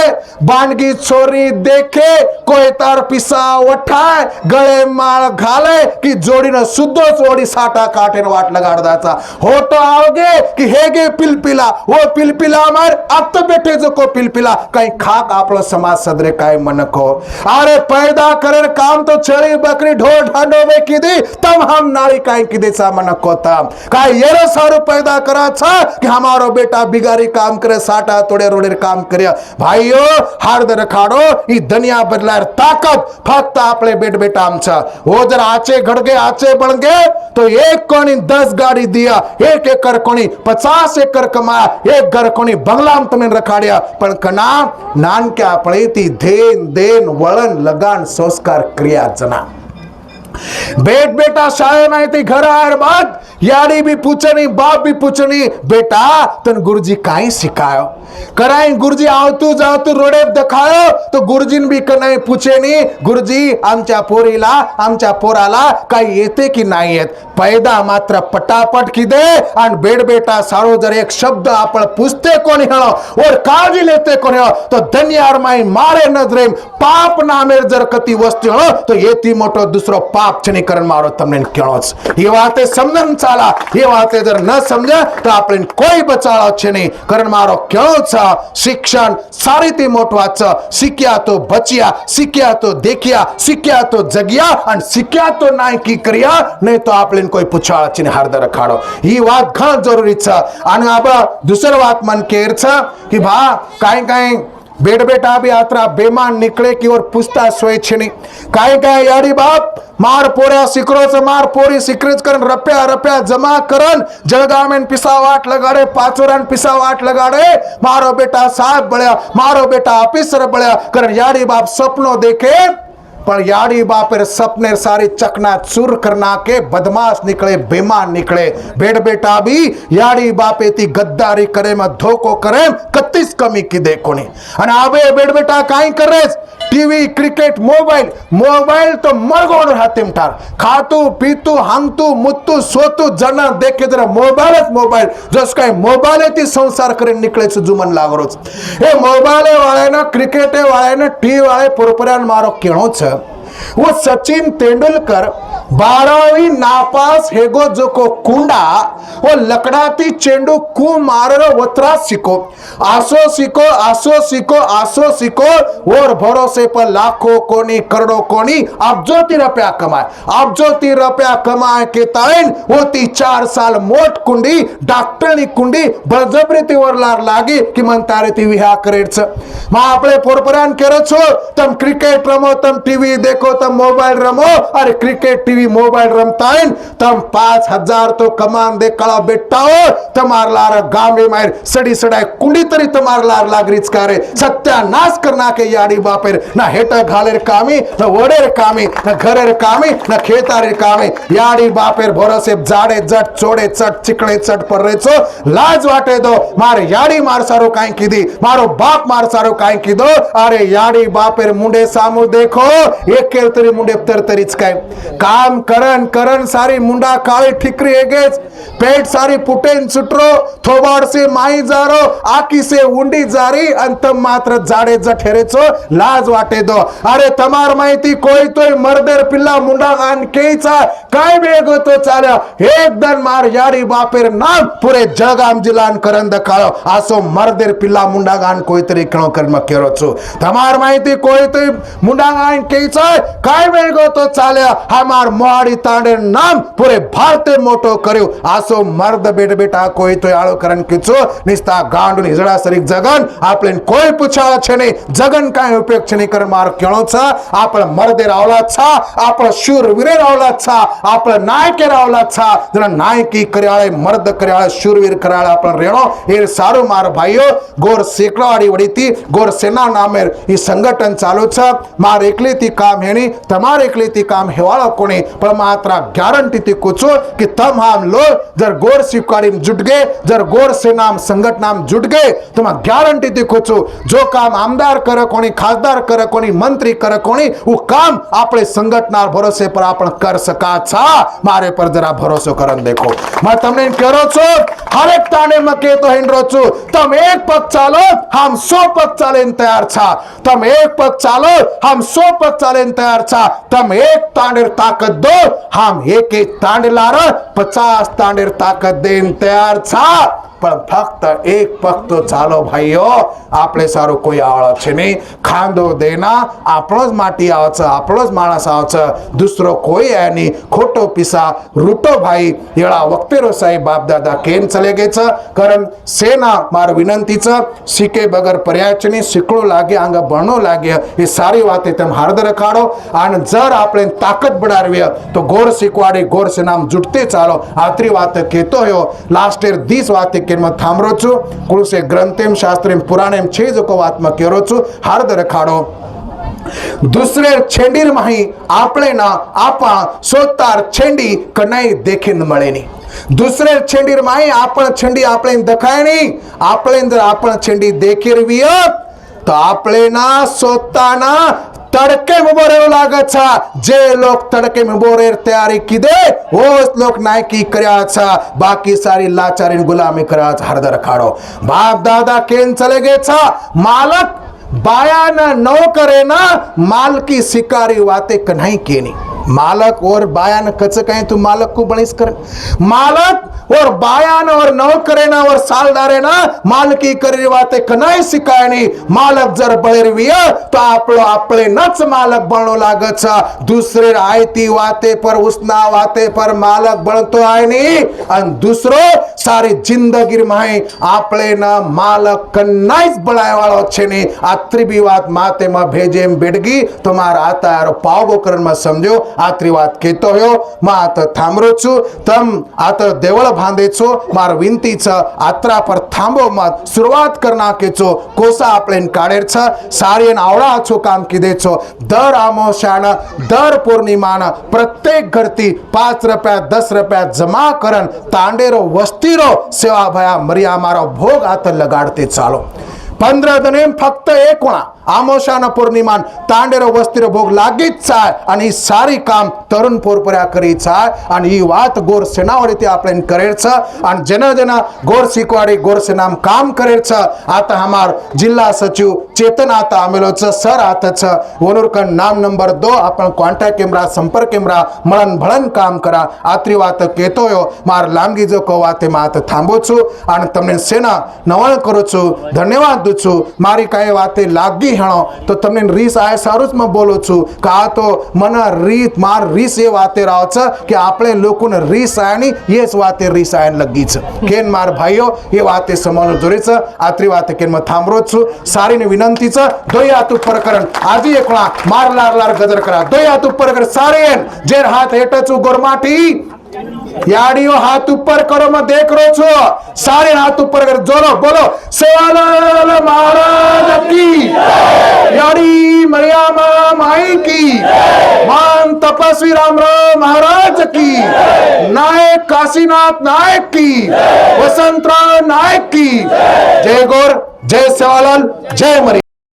बानगी छोरी देखे कोई तार पिसा उठाए गळे माळ घाले की जोडीने सुद्धो जोडी साटा काटेन वाट लगाड़ दाचा हो तो आओगे कि हेगे पिलपिला वो पिलपिला मार अब तो बेटे जो को पिलपिला कहीं खाक आपलो समाज सदरे काय मनको अरे पैदा करे काम तो छेड़ी बकरी ढोर ढांडो में कीधी तब हम नारी काय कीधे सा मनको तब काय येरो सारो पैदा करा छा कि हमारो बेटा बिगारी काम करे साटा तोड़े रोडे काम करे भाईओ हार्द रखाड़ो ई दुनिया बदलार ताकत फक्त आपले बेट बेटा आम छा वो जर आचे घड़गे आचे बन गए तो एक कोनी 10 गाड़ी दिया 1 एकड़ कोनी 50 एकड़ कमाया एक घर कोनी बंगला में तने रखाड़िया पण कना नानक्या पळेती देन देन वळण लगान संस्कार क्रिया जना बेट बेटा शाळे नहीं थी घर आयर बाद यारी भी पूछे नहीं बाप भी पूछे नहीं बेटा तन गुरुजी काई सिखायो कराई गुरुजी आवतू जावतू रोडे दिखायो तो गुरुजीन भी कनाई पूछे नहीं गुरुजी आमच्या पोरीला आमच्या पोराला काही येते की नाही येत पैदा मात्र पटापट कीधे आणि बेट बेटा सारो जर एक शब्द आपण पूछते कोणी हळो और काळजी लेते कोणी हळो तो दुनियार माई मारे नजरे पाप नामेर जर कती वस्तु हळो तो येती मोटो दुसरो पाप छनीकरण मारो तमने केळोच ये वाते समजन चाला ये वाते जर न समजा तो आपण कोई बचाळो छे नहीं कारण मारो केळो शिक्षण सारी ती मोठवाच शिक्या तो बचिया शिक्या तो देखिया शिक्या तो जगिया और शिक्या तो नाय की क्रिया नहीं तो आपले कोई पुछाळ चिन्ह हार्द रखाड़ो ही बात घण जरूरी छ आणि अब दुसर बात मन केर छ कि भा काई बेट बेटा भी यात्रा बेमान निकले की और पूछता सोए छनी काय यारी बाप मार पोऱ्या सिकरोच मार पोरी सिकरेच करन रप्या जमा करन जळगाव में पिसा वाट लगाड़े पाचोरान पिसा वाट लगाड़े मारो बेटा साहब बळ्या मारो बेटा ऑफिसर बळ्या करन यारी बाप सपनो देखे पर याड़ी बापर सपने सारी चकना चूर करना के बदमाश निकले बेमान निकले बेट बेटा भी याड़ी बापे ती गद्दारी करे में धोखो करे कत्तीस कमी की देखो नहीं अन आबे बेट बेटा काई करे टीवी क्रिकेट मोबाइल तो मरगोड़ हाथे ठार खातू पीतू हांगतू मुत्तू सोतू जना देखे जरा मोबाइल जस काय मोबाइल ती संसार करे निकले जुमन लागरोच ए मोबाइल वाले ना क्रिकेट वाले ना टीवी वाले पुरपुरान मारो केणो छ वो सचिन तेंदुलकर 12वीं नापास हेगो जो को कुंडा वो लकड़ाती चेंडू कू मारो वत्रा सीखो आसो सीखो और भरोसे पर लाखों कोनी करोड़ों कोनी अब्जोती रुपया कमाए के ताइन वो 4 साल मोट कुंडी डॉक्टरनी कुंडी बळजबरीती वरलार लागी कि मन तारे ती विहा करेच मा आपले पोरपरान केरो छो तम क्रिकेट रमो तम टीवी देखो तम मोबाइल रमो अरे क्रिकेट टीवी मोबाइल रमता है तम 5,000 तो कमान दे कला बेटाओ तमार लार गामे मार सड़ी सड़ाई कुंडी तरी तमार लार लागरीच करे सत्यानाश करना के याडी बापेर ना हेटा घालेर कामी ना वडेर कामी ना घरेर कामी ना खेतारेर कामी याडी बापेर भरोसे जाडे जट चोडे चट चिकणे चट पर रेचो लाज वाटे दो मार याडी मार सारो काई कीधी मारो बाप मार सारो काई कीधो अरे याडी बापेर मुंडे सामू देखो एकेल तरी मुंडे तरीच काय काम करन करन सारी मुंडा काळी ठिकरी हेगेच पेट सारी पुटेन सुटरो थोबाड से माई जारो आकी से उंडी जारी अंत मात्र जाडे जठेरेचो लाज वाटे दो अरे तमार माहिती कोई तोय मर्देर पिल्ला मुंडा गान केचा काय बेगो तो चाल्या एकदन मार याडी बापेर नाम पुरे जळगाम जिल्हान करन दखाळो आसो मर्देर पिल्ला मुंडा गान कोई तरी कणो कर्म केरो छो तमार माहिती कोई तोय मुंडा गान केचा काय बेगो तो चाल्या हमार मोहाडी तांडेर नाम पुरे भारते मोटो कर्यो आसो मर्द बेट बेटा कोई तो आळो करन किचो निस्ता गांडून हिजडा सरीक जगन आपलेन कोई पूछा छे ने जगन काय उपयोग छे ने कर मार केळो छ आपण मर्दे रावला छ आपण शूरवीर रावला छ आपण नायके रावला छ जन नायकी कर्याळे मर्द कर्याळे शूरवीर कर्याळे आपण रेणो ए सारो मार भाईओ गोर सेकड़ावाड़ी वडीती गोर सेना नामेर ई संगठन चालू छ मार एकली ती काम हेणी तमार एकली ती काम हेवाळो कोणी पण मात्र गॅरंटी ती कुचो कि तम हम लोग जर गोर सिक्काड़ी जुट गए जर गोर से नाम संगठन जुट गए तो मैं गारंटी दी खोचू जो काम आमदार करे कोनी खासदार करे कोनी मंत्री करे कोनी वो काम आपले संगठन भरोसे पर आपण कर सका छा मारे पर जरा भरोसो करन देखो मैं तमने करो छो हर एक ताने में के तो हेंडरो छो तम एक पग चालो हम 100 पग चालेन तैयार छा तम एक पग चालो हम 100 पग चालेन तैयार छा तम एक तांडेर ताकत दो हम एक एक तांडेलार 50 तांडेर ताकत देन तैयार छा पण फक्त एक पग तो चालो भाईओ आपले सारो कोई आवळ छे नहीं खांदो देना आपणोज माटी आवच आपणोज माणस आवच दुसरो कोई है नहीं खोटो पिसा रूटो भाई येळा वक्तेरो साहेब बाप दादा केन चले गेच कारण सेना मार विनंतीच शिके बगर पर्यायचनी शिकळो लागे अंग बणो लागे हे सारी वाते तम हार्द रखाडो आणि जर आपले ताकत बढारवी तो गोर शिकवाडी गोर सेनाम जुटते चालो आत्री वात केतो हो लास्ट ईयर 10 वाते केम थांबरो छु कुळसे ग्रंथेम शास्त्रेम पुराणेम छे जो को आत्मा केरो छु हार्द रखाडो दुसरे छेंडीर माही आपले ना आपा सोतार छेंडी कनाई देखीन मळेनी दुसरे छेंडीर माही आपण छेंडी आपले दखायनी आपले जर आपण छेंडी देखीरविय तो आपले ना सोताना तड़के में बोरे लागत छा जे लोग तड़के में बोरे तैयारी की दे वो लोग नायकी करया छा बाकी सारी लाचारी गुलामी करया हरदर खाड़ो बाप दादा केन चले गए छा मालक बाया ना नौ करे ना माल की शिकारी वाते कन्हई केनी मालक और बायान कच कहीं तू मालक को बणिस कर मालक और बायान और नौकरे ना और सालदारे ना मालकी करी वाते कनाई सिकाय नहीं मालक जर बळेरविय तो आपलो आपले नच मालक बणो लागत छा दुसरे आयती वाते पर उसना वाते पर मालक बनतो आहे नहीं अन दूसरो सारी जिंदगी में आपले ना मालक कनाईस बनाय वाळो छे नहीं आत्री भी बात माते में भेजेम बेडगी तुम्हार आता यार पावगो करन में समझो आत्री बात केतो हो मात थांबरो छु तम आत देवळ बांधे छो मार विनती छ आत्रा पर थांबो मत शुरुआत करना के छो कोसा आपलेन काढेर छ सारीन आवडा छो काम कीधे छो दर आमोशान दर पूर्णिमान प्रत्येक घरती 5 रुपया 10 रुपया जमा करन तांडेरो वस्तीरो सेवा भया मरिया मारो भोग आत लगाडते चालो 15 दिने फक्त एक वणा आमोशान पूर्णिमान तांडेरो वस्तीरो भोग लागीच छाय आणि सारी काम तरुण पोरपऱ्या करी छाय आणि ही वात गोर सेनावाडी ते आपलेन करेर छ आणि जना जना गोर सिकवाडी गोर सेनाम काम करेर छ आता हमार जिल्हा सचिव चेतन आता आमेलो छ सर आता छ वनुरकन नाम नंबर 2 आपण कॉन्टॅक्ट केमरा संपर्क केमरा मळन भळन काम करा आत्री वात केतो यो मार लांबगी जो को वाते मात थांबो छु आणि तमने सेना नवळ करू छु धन्यवाद दु छु मारी काय वाते लागी હેણો તો તમને રીસ આય સારું જ मैं બોલું છું કે આ તો મને માર રીસ એ વાતે રાવ છે કે આપણે લોકોને રીસ આયની એ જ વાતે રીસ આયન લગી છે કેન માર ભાઈઓ એ વાતે સમજવું જરૂરી છે આટલી વાતે કેન मैं થાંભરો જ છું સારીની વિનંતી છે દોઈ હાથ ઉપર કરન આજે એકલા માર લાર લાર ગજર કરા દોઈ હાથ ઉપર કર સારે જેર હાથ હેઠ છું ગોરમાટી याड़ियों हाथ ऊपर करो मैं देख रो छो सारे हाथ ऊपर कर जोरो बोलो सेवालाल महाराज की याड़ी मरियामा माई की मान तपस्वी रामराव महाराज की नायक काशीनाथ नायक की वसंतराव नायक की जय गौर जय सेवालाल जय मरिया।